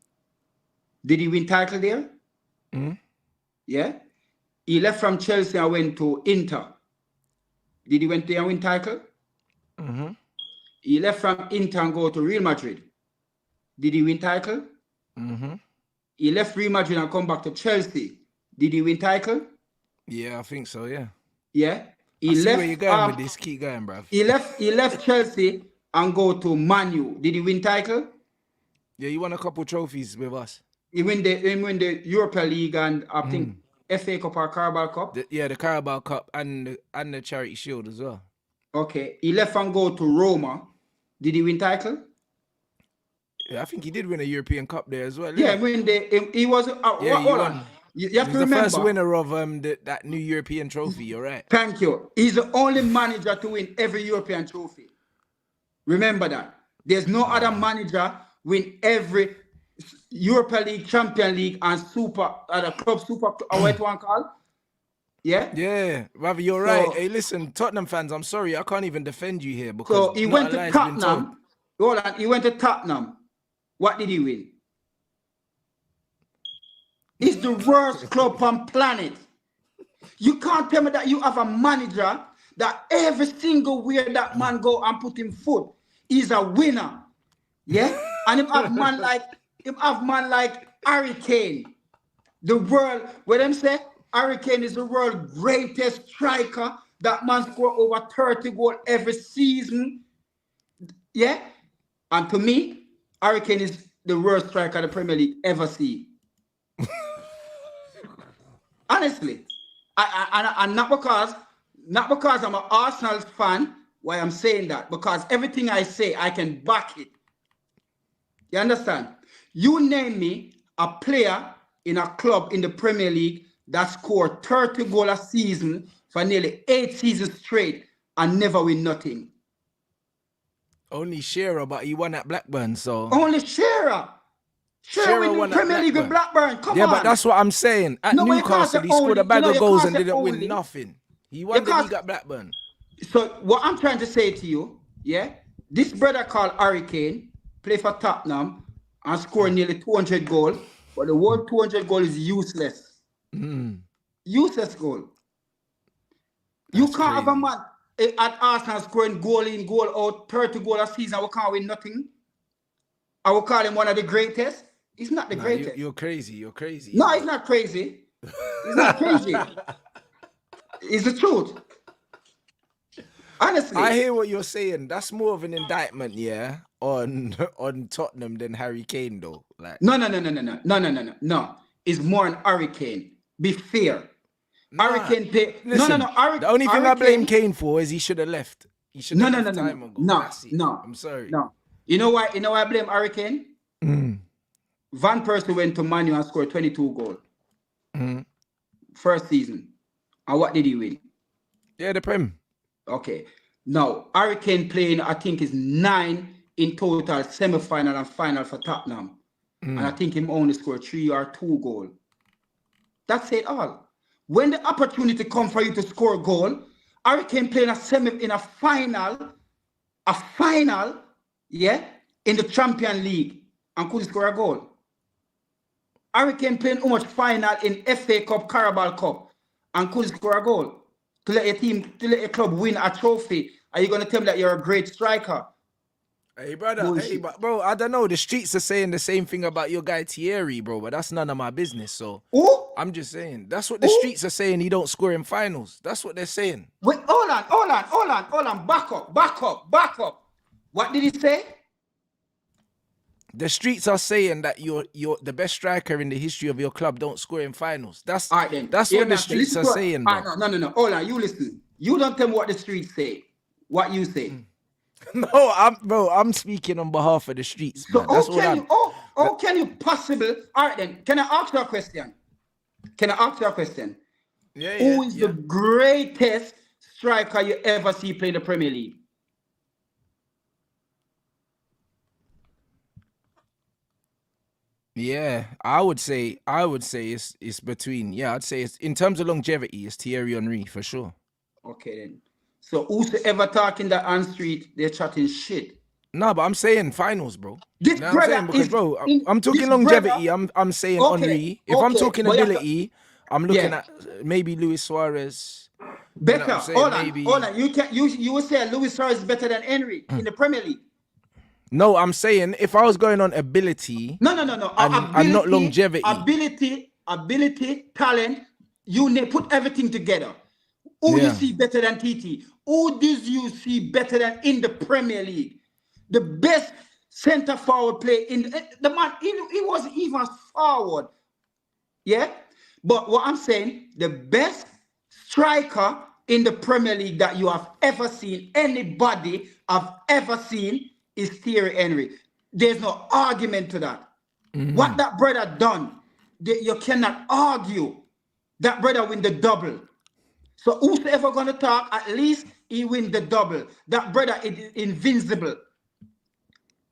Did he win title there? Yeah. He left from Chelsea and went to Inter. Did he went there and win title? He left from Inter and go to Real Madrid. Did he win title? He left Real Madrid and come back to Chelsea. Did he win title? Yeah, I think so. Yeah. Yeah. I see where you're going with this. Keep going, bruv. He left Chelsea and go to Man U. Did he win title? Yeah, he won a couple trophies with us. He win the Europa League and I think FA Cup or Carabao Cup. The Carabao Cup and the Charity Shield as well. Okay. He left and go to Roma. Did he win title? Yeah, I think he did win a European Cup there as well. Yeah, he was. Hold on. You have to remember. The first winner of that new European trophy. You're right. Thank you. He's the only manager to win every European trophy. Remember that. There's no other manager win every Europa League, Champions League, and club super. What one called? Yeah. Yeah, Ravi, you're right. Hey, listen, Tottenham fans, I'm sorry, I can't even defend you here because so he went to Tottenham. Hold on. He went to Tottenham. What did he win? It's the worst club on planet. You can't tell me that you have a manager that every single where that man go and put him foot, he's a winner. Yeah? And him have man like Harry Kane. The world, where them say Harry Kane is the world's greatest striker. That man score over 30 goals every season. Yeah? And to me, Harry Kane is the worst striker the Premier League ever see. Honestly, and not because I'm an Arsenal fan why I'm saying that, because everything I say I can back it. You understand? You name me a player in a club in the Premier League that scored 30 goals a season for nearly 8 seasons straight and never win nothing. Only Shearer, but he won at Blackburn, so. Only Shearer. Shearer won the Premier League with Blackburn. Come on. Yeah, but that's what I'm saying. At Newcastle, he scored a bag of goals and didn't win nothing. He won the league at Blackburn. So what I'm trying to say to you, yeah, this brother called Harry Kane play for Tottenham and score nearly 200 goals, but the word 200 goals is useless. Useless goal. You can't have a man at Arsenal scoring goal in, goal out, 30 goals a season. We can't win nothing. I will call him one of the greatest. He's not the greatest. You're crazy. You're crazy. No, he's not crazy. He's not crazy. It's the truth. Honestly. I hear what you're saying. That's more of an indictment, yeah, on Tottenham than Harry Kane, though. Like, No. It's more an Harry Kane. Be fair. Harry Kane pay. Listen, the only thing I blame Kane for is he should have left. He should have left time ago. No. I'm sorry. No. You know why I blame Harry Kane? Van Persie went to Man U and scored 22 goals. First season. And what did he win? Yeah, the Prem. Okay. Now, Harry Kane playing, I think, is 9 in total, semi-final and final for Tottenham. And I think he only scored 3 or 2 goals. That's it all. When the opportunity comes for you to score a goal, Harry Kane playing a final, yeah, in the Champions League and couldn't score a goal. Harry Kane playing how much final in FA Cup, Carabao Cup, and couldn't score a goal to let your club win a trophy. Are you gonna tell me that you're a great striker? Hey, brother. Bullshit. Hey, but bro, I don't know. The streets are saying the same thing about your guy Thierry, bro, but that's none of my business. So Who? I'm just saying. That's what the streets are saying. He don't score in finals. That's what they're saying. Wait, hold on. Back up. What did he say? The streets are saying that you're the best striker in the history of your club don't score in finals. That's All right, then. that's Hear what me the out. streets Listen are to what- saying, All bro. right, no. Hold on, you listen. You don't tell me what the streets say. What you say. No, I'm speaking on behalf of the streets, So man. That's how what can I'm. you? How can you possibly? All right, then. Can I ask you a question? Yeah, Who is the greatest striker you ever see play in the Premier League? Yeah, I would say it's between. Yeah, I'd say it's in terms of longevity, it's Thierry Henry for sure. Okay, then. So who's ever talking that on street? They're chatting shit. No, but I'm saying finals, bro. This You know what I'm brother saying? Because, is bro, in- I'm talking this longevity. brother- I'm saying Okay, Henry. If I'm okay, talking but you have to- ability, I'm looking Yeah. at maybe Luis Suarez. You know Better. what I'm saying? Hold Maybe. on. You will say Luis Suarez is better than Henry in the Premier League. No, I'm saying if I was going on ability, No. and not longevity. Ability, talent. Put everything together. Who you Yeah. see better than TT? Who did you see better than in the Premier League? The best center forward play in the man. He wasn't even forward. Yeah, but what I'm saying, the best striker in the Premier League that you have ever seen, anybody have ever seen, is Thierry Henry. There's no argument to that. What that brother done, you cannot argue. That brother win the double. So who's ever gonna talk? At least he win the double. That brother is invincible.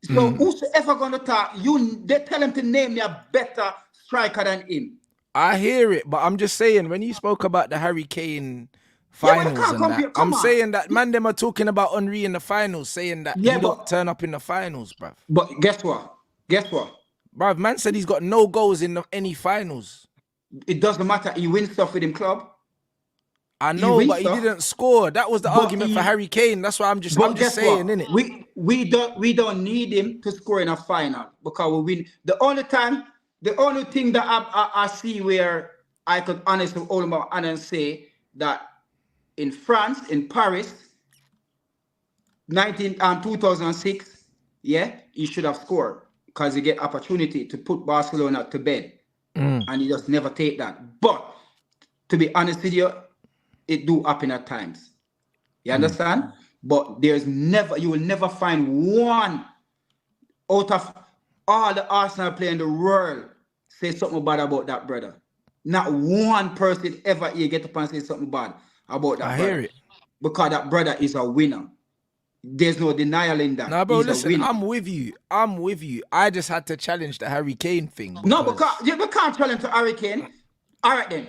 So who's ever gonna talk? They tell him to name me a better striker than him. I hear it, but I'm just saying when you spoke about the Harry Kane Yeah, but I finals can't and compare- that, come I'm on. saying that man them are talking about Henry in the finals, saying that Yeah, he don't but- turn up in the finals, bruv. But guess what? Bruv, man said he's got no goals in any finals. It doesn't matter. He wins stuff with him club. I know, wins but he stuff. didn't score. That was the But argument for Harry Kane. That's why I'm just guess saying, what? innit? We don't need him to score in a final because we win. The only thing that I see where I could honestly hold my hand and say that in France, in Paris, 2006, yeah, he should have scored because he get opportunity to put Barcelona to bed, and he just never take that. But to be honest with you, it do happen at times. You understand? But you will never find one out of all the Arsenal players in the world say something bad about that brother. Not one person ever here get up and say something bad about that I brother. hear it. Because that brother is a winner. There's no denial in that. Nah, bro, He's a listen, winner. I'm with you. I just had to challenge the Harry Kane thing. No, because we can't challenge to Harry Kane. All right then.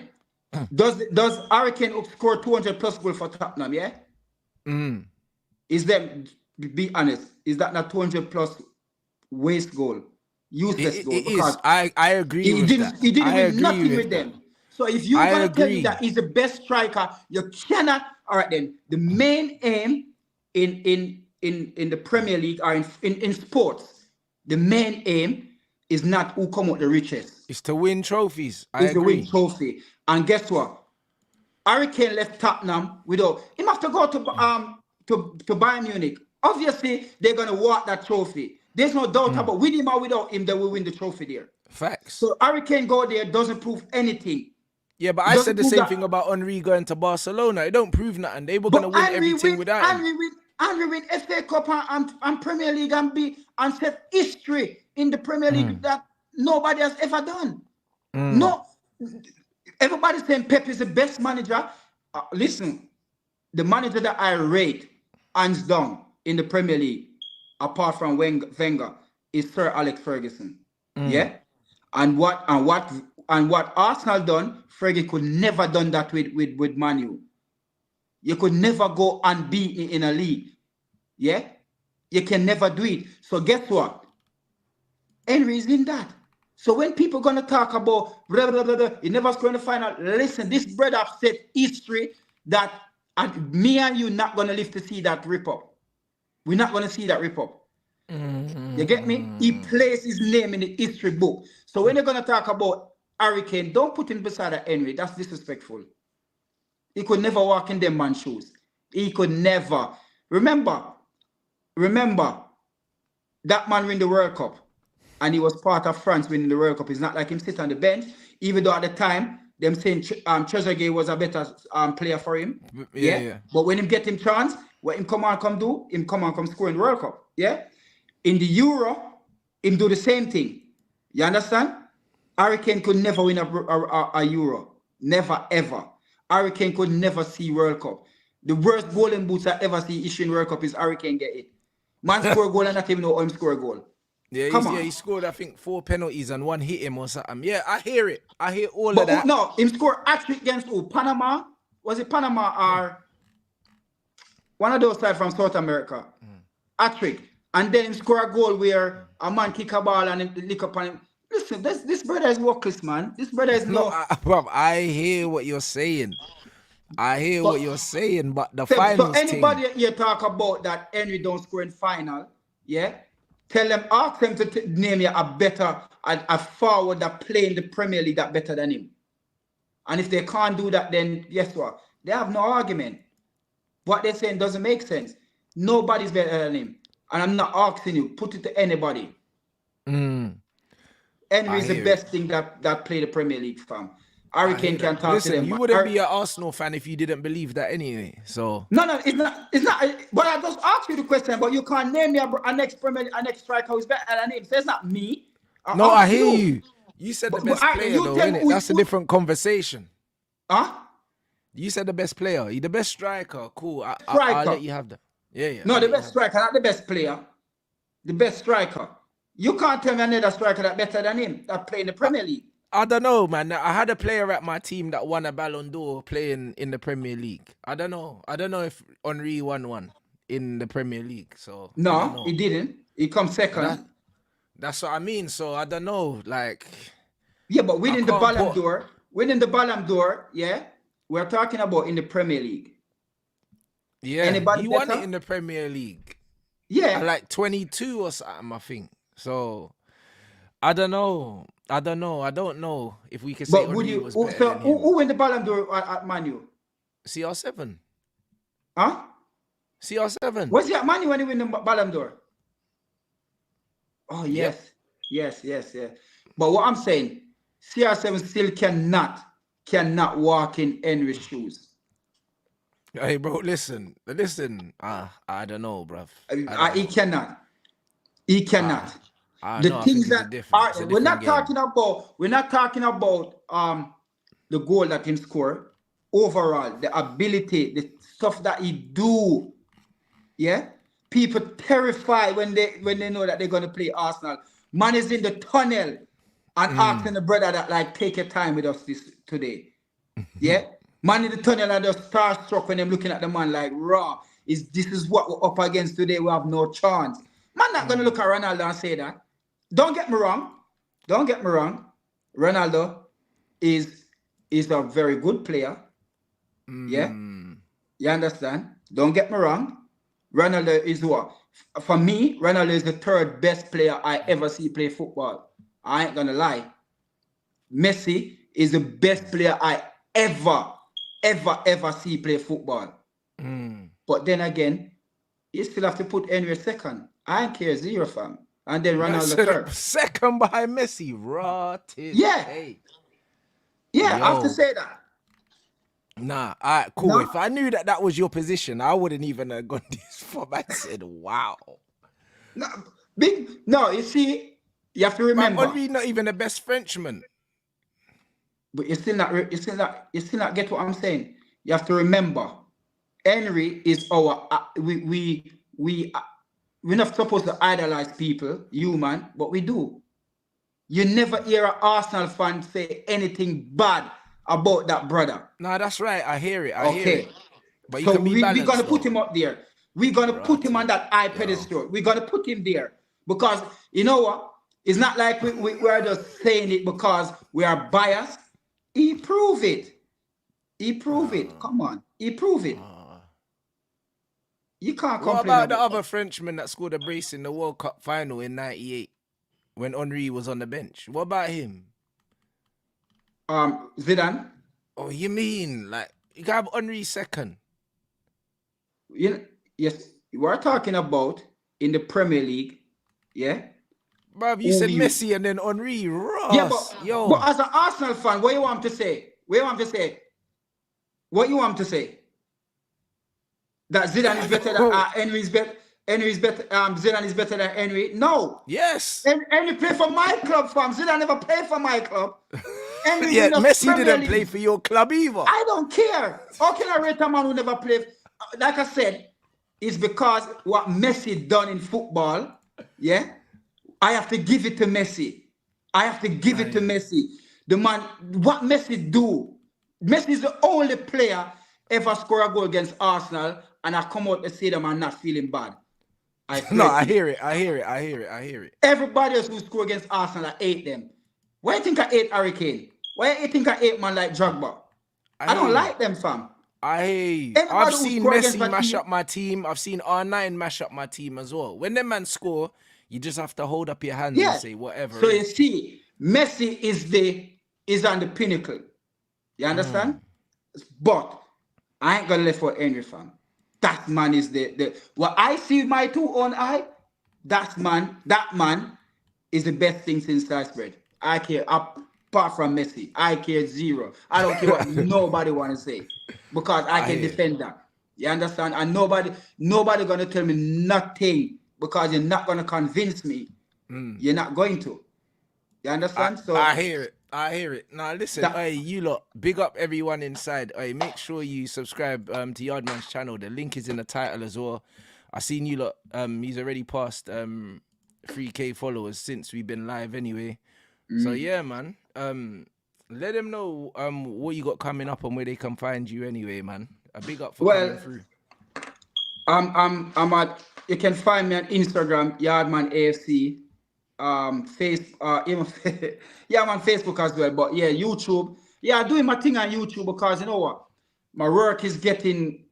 Does Harry Kane score 200 plus goals for Tottenham? Yeah. Is them? Be honest. Is that not 200 plus waste goal, useless goal? It is. I agree with that. He didn't I win agree nothing with with that. them. So if you're I gonna tell me agree. that he's the best striker, you cannot. All right then. The main aim in the Premier League or in sports, the main aim is not who come out the richest. It's to win trophies. I It's the agree. win trophy. And guess what? Harry Kane left Tottenham without. He must have go to Bayern Munich. Obviously, they're gonna walk that trophy. There's no doubt about with him or without him, they will win the trophy there. Facts. So Harry Kane go there doesn't prove anything. Yeah, but I doesn't said the prove same that- thing about Henry going to Barcelona. It don't prove nothing. They were But gonna win Henry everything without him. Henry win FA Cup and Premier League and set history in the Premier League that nobody has ever done. No, everybody's saying Pep is the best manager. Listen, the manager that I rate hands down in the Premier League, apart from Wenger, is Sir Alex Ferguson. Yeah, and what Arsenal done, Fergie could never done that with Man U. You could never go unbeaten in a league. Yeah, you can never do it. So guess what? Henry is in that. So when people gonna talk about blah, blah, blah, blah, he never scored in the final, listen, this brother set history that me and you not gonna live to see that rip up. We're not gonna see that rip up. You get me? He placed his name in the history book. So when you're gonna talk about Harry Kane, don't put him beside Henry. That's disrespectful. He could never walk in them man's shoes. He could never. Remember, that man win the World Cup, and he was part of France winning the World Cup. It's not like him sit on the bench, even though at the time them saying Trezeguet was a better player for him. Yeah. But when him get him chance, what him come do? Him come score in the World Cup. Yeah. In the Euro, him do the same thing. You understand? Harry Kane could never win a Euro. Never, ever. Harry Kane could never see World Cup. The worst golden boots I ever see issued in World Cup is Harry Kane get it. Man score a goal and not even know him score a goal. Yeah, he scored, I think, 4 penalties and 1 hit him or something. Yeah, I hear it. I hear all of that. No, him scored hat-trick against who? Panama? Was it Panama or one of those sides from South America? Hat-trick. And then him score a goal where a man kick a ball and him lick up on him. Listen, this brother is workless, man. This brother is I hear what you're saying. But the finals so anybody here talk about that Henry don't score in final, yeah? Tell them, ask them to name you a forward that play in the Premier League that better than him. And if they can't do that, then guess what? They have no argument. What they're saying doesn't make sense. Nobody's better than him. And I'm not asking you, put it to anybody. Henry is the best thing that play the Premier League, fam. Harry Kane can talk to them. You wouldn't be an Arsenal fan if you didn't believe that anyway. So no, it's not. But I just asked you the question. But you can't name me a next striker who's better than him. So it's not me. I hear you. You said the best player, though, innit? That's a different conversation. Huh? You said the best player. You're the best striker. Cool. I'll let you have that. Yeah. No, the best striker, not the best player. The best striker. You can't tell me another striker that's better than him that play in the Premier League. I don't know, man. I had a player at my team that won a Ballon d'Or playing in the Premier League. I don't know if Henry won one in the Premier League. So no, he didn't. He come second. That's what I mean. So I don't know, like. Yeah, but winning the Ballon d'Or, yeah, we're talking about in the Premier League. Yeah, he won it in the Premier League. Yeah, like 22 or something, I think. So I don't know. I don't know if we can say Henry was better than him. Who win the Ballon d'Or at Man U? CR7. Huh? CR7. Was he at Man U when he win the Ballon d'Or? Oh, yes. Yep. Yes. But what I'm saying, CR7 still cannot walk in Henry's shoes. Hey, bro, listen. I don't know, bruv. He cannot. The things that we're not talking about the goal that he scored. Overall, the ability, the stuff that he do. Yeah, people terrified when they know that they're gonna play Arsenal. Man is in the tunnel and asking the brother that, like, take your time with us today. Yeah, man in the tunnel and just starstruck when they're looking at the man like, raw. This is what we're up against today. We have no chance. Man not gonna look at Ronaldo and say that. Don't get me wrong. Ronaldo is a very good player. Yeah? You understand? Don't get me wrong. Ronaldo is what? For me, Ronaldo is the third best player I ever see play football. I ain't gonna lie. Messi is the best player I ever see play football. But then again, you still have to put Henry second. I don't care, zero, fam. And then Ronaldo third. Second behind Messi. Rotted. Yeah. Hey. Yeah, I have to say that. Nah, all right, cool. No. If I knew that was your position, I wouldn't even have gone this far. I said, wow. No, you see, you have to remember. Henry not even the best Frenchman. But you still not get what I'm saying. You have to remember, Henry is our we're not supposed to idolize people, human, but we do. You never hear an Arsenal fan say anything bad about that brother. No, that's right. I hear it. I hear it. But so we're going to put him up there. We're going to put him on that high pedestal. We're going to put him there. Because, you know what? It's not like we are just saying it because we are biased. He prove it. He prove it. Come on. He prove it. You can't What complain about the about other Frenchman that scored a brace in the World Cup final in '98 when Henry was on the bench? What about him? Zidane. Oh, you mean like you can have Henry second? Yes, we're talking about in the Premier League, yeah. Bruv, you said Messi and then Henry. Yeah, Ross, but as an Arsenal fan, what you want to say? What you want to say? What you want to say? That Zidane is better than Henry is better. Henry is better. Zidane is better than Henry. No. Yes. Henry play for my club, fam. Zidane never played for my club. Henry yeah, Messi didn't play for your club either. I don't care. How can I rate a man who never played? Like I said, it's because what Messi done in football. Yeah, I have to give it to Messi. I have to give it to Messi. The man, what Messi do? Messi is the only player ever score a goal against Arsenal, and I come out to say them and not feeling bad. I hear it. Everybody else who score against Arsenal, I hate them. Why you think I hate Harry Kane? Why you think I hate man like Drogba? I don't like them, fam. I've seen Messi mash up my team. I've seen R9 mash up my team as well. When them man score, you just have to hold up your hands and say whatever. So you see, Messi is on the pinnacle. You understand? But I ain't gonna let for Henry, fam. That man is the what I see with my two own eye. That man is the best thing since sliced bread. I care apart from Messi. I care zero. I don't care what nobody want to say because I can defend that. You understand? And nobody gonna tell me nothing because you're not gonna convince me. You're not going to. You understand? So I hear it. Now listen, hey, you lot, big up everyone inside. Hey, make sure you subscribe to Yardman's channel. The link is in the title as well. I seen you lot. He's already passed 3K followers since we've been live anyway. So yeah, man. Let them know what you got coming up and where they can find you anyway, man. A big up for coming through. I'm at. You can find me on Instagram, Yardman AFC. I'm on Facebook as well. But yeah, YouTube. Yeah, I'm doing my thing on YouTube because you know what, my work is getting.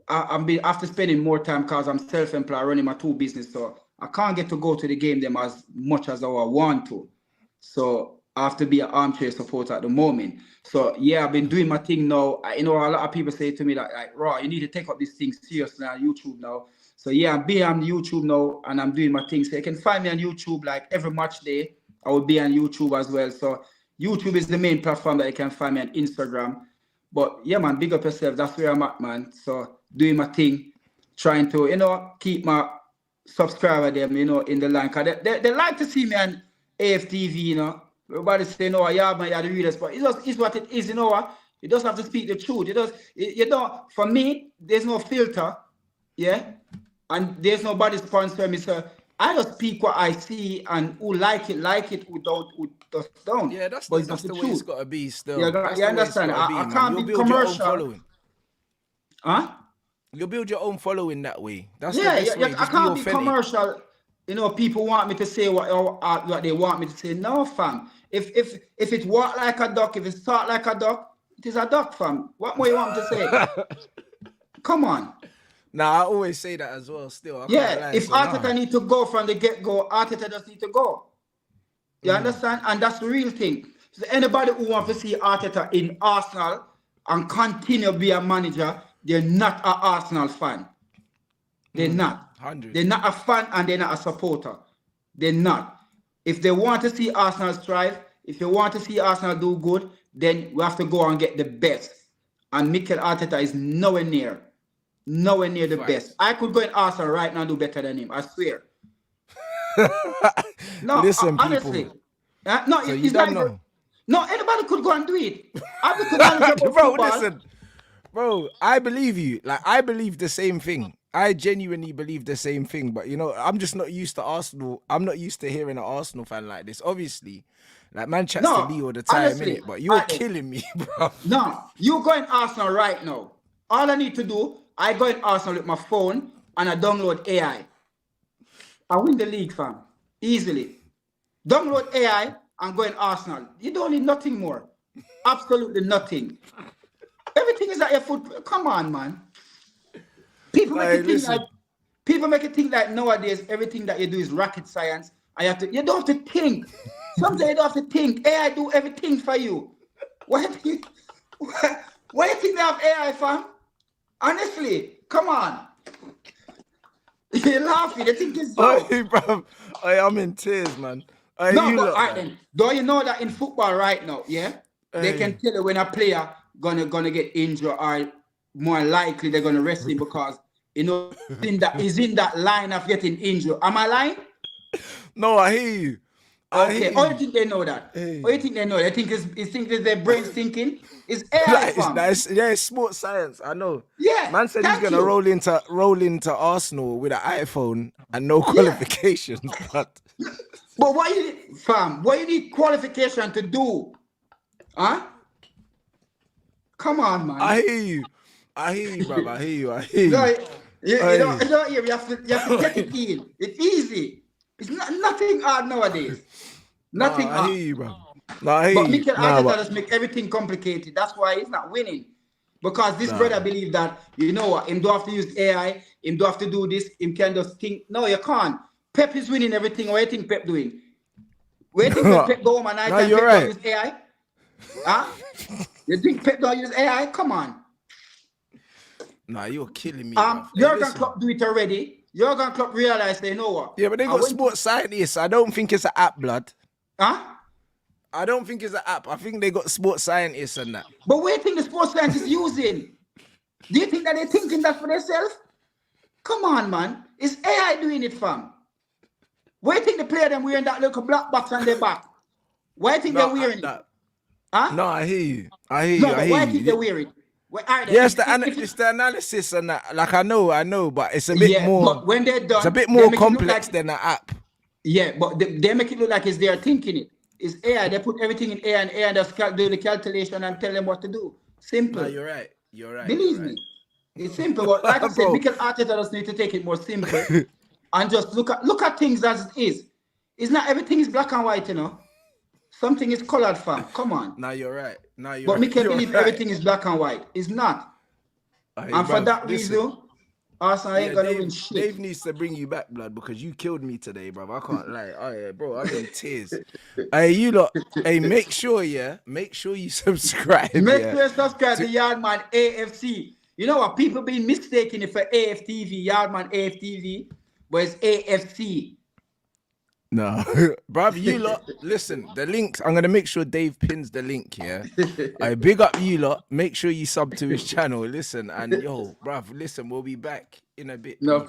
After spending more time because I'm self-employed, running my two business, so I can't get to go to the game them as much as I want to. So I have to be an armchair supporter at the moment. So yeah, I've been doing my thing now. A lot of people say to me like, Raw, you need to take up this thing seriously on YouTube now. So yeah, I'm being on YouTube now and I'm doing my thing. So you can find me on YouTube like every match day. I will be on YouTube as well. So YouTube is the main platform that you can find me on Instagram. But yeah, man, big up yourself. That's where I'm at, man. So doing my thing, trying to, keep my subscriber them, in the line. Cause they like to see me on AFTV, Everybody say, Yardman, you're the realest. But it's what it is, what? You just have to speak the truth. For me, there's no filter, yeah? And there's nobody sponsor me, so I just speak what I see, and who like it, who don't. Yeah, that's the way it's got to be still. Yeah, you understand? I can't be commercial. Huh? You'll build your own following that way. That's the best way. I can't be commercial. People want me to say what they want me to say. No, fam. If it walk like a duck, if it talk like a duck, it is a duck, fam. What more you want me to say? Come on. Nah, I always say that as well. Still, if Arteta need to go from the get-go, Arteta just need to go. You understand? And that's the real thing. So anybody who wants to see Arteta in Arsenal and continue to be a manager, they're not an Arsenal fan. They're not. 100. They're not a fan and they're not a supporter. They're not. If they want to see Arsenal strive, if they want to see Arsenal do good, then we have to go and get the best. And Mikel Arteta is nowhere near the best. I could go in Arsenal right now and do better than him. I swear. No, listen, honestly. No, so it's not even, no, anybody could go and do it. I could bro, listen. Bro, I believe you. Like, I believe the same thing. I genuinely believe the same thing. But, I'm just not used to Arsenal. I'm not used to hearing an Arsenal fan like this. Obviously, like, man chats to me all the time, honestly, innit? But you're killing me, bro. No, you go in Arsenal right now. All I need to do, I go in Arsenal with my phone and I download AI. I win the league, fam. Easily. Download AI and go in Arsenal. You don't need nothing more. Absolutely nothing. Everything is at your foot. Come on, man. People make it think like nowadays everything that you do is rocket science. You don't have to think. Sometimes you don't have to think. AI do everything for you. Why do you think they have AI, fam? Honestly, come on. You're laughing. They think it's so. Hey, bro. Hey, I'm in tears, man. Hey, No, you but look, all right man. then. Don't you know that in football right now, yeah? They can tell you when a player gonna get injured or more likely they're gonna rest him because you know is in that line of getting injured. Am I lying? No, I hear you. Okay. Oh, you think they know that? Hey. Oh, you think they know? They think it's their brains thinking. It's AI, fam. It's sports science. I know. Yeah. Man said he's gonna roll into Arsenal with an iPhone and no qualifications, but what you need, fam? What you need qualification to do? Huh? Come on, man. I hear you, brother. I hear you. No, you don't hear. You have to get it in. It's easy. It's nothing hard nowadays. Nothing hard. I hear you, bro. No, I hear but you. Mikel Arteta just make everything complicated. That's why he's not winning. Because this brother believe that, you know what, him don't have to use AI, him don't have to do this, him can just think. No, you can't. Pep is winning everything. What do you think Pep doing? Where do you think Pep go home at night and Pep don't use AI? Huh? You think Pep don't use AI? Come on. Nah, you're killing me. Jurgen Klopp do it already. Jurgen Klopp realized they know what. Yeah, but they got sports scientists. I don't think it's an app, blood. Huh? I don't think it's an app. I think they got sports scientists and that. But what do you think the sports scientists using? Do you think that they're thinking that for themselves? Come on, man. It's AI doing it, fam. Why do you think the player them wearing that little black box on their back? Why do you think they're wearing it? Huh? No, I hear you. I hear but why do you think they're wearing it? Yes, it's the analysis and that. Like I know, but it's a bit more. But when they're done, it's a bit more complex than an app. Yeah, but they make it look like it's they are thinking it. It's AI. They put everything in AI and AI just do the calculation and tell them what to do. Simple. No, you're right. Believe me. It's simple. But like I said, Mikel Arteta just need to take it more simple and just look at things as it is. It's not everything is black and white, you know. Something is colored, fam. Come on. Now you're right. But Mikel believes everything is black and white. It's not. And for that reason, Arsenal ain't gonna win shit. Dave needs to bring you back, blood, because you killed me today, bro. I can't lie. Oh yeah, bro, I'm in tears. Hey, you lot. Hey, make sure you subscribe. Make sure you subscribe to Yardman AFC. You know what? People been mistaking it for AFTV, Yardman AFTV, but it's AFC. No, bruv, you lot, listen, the links, I'm going to make sure Dave pins the link here. I big up you lot. Make sure you sub to his channel. Listen, and yo, bruv, listen, we'll be back in a bit. No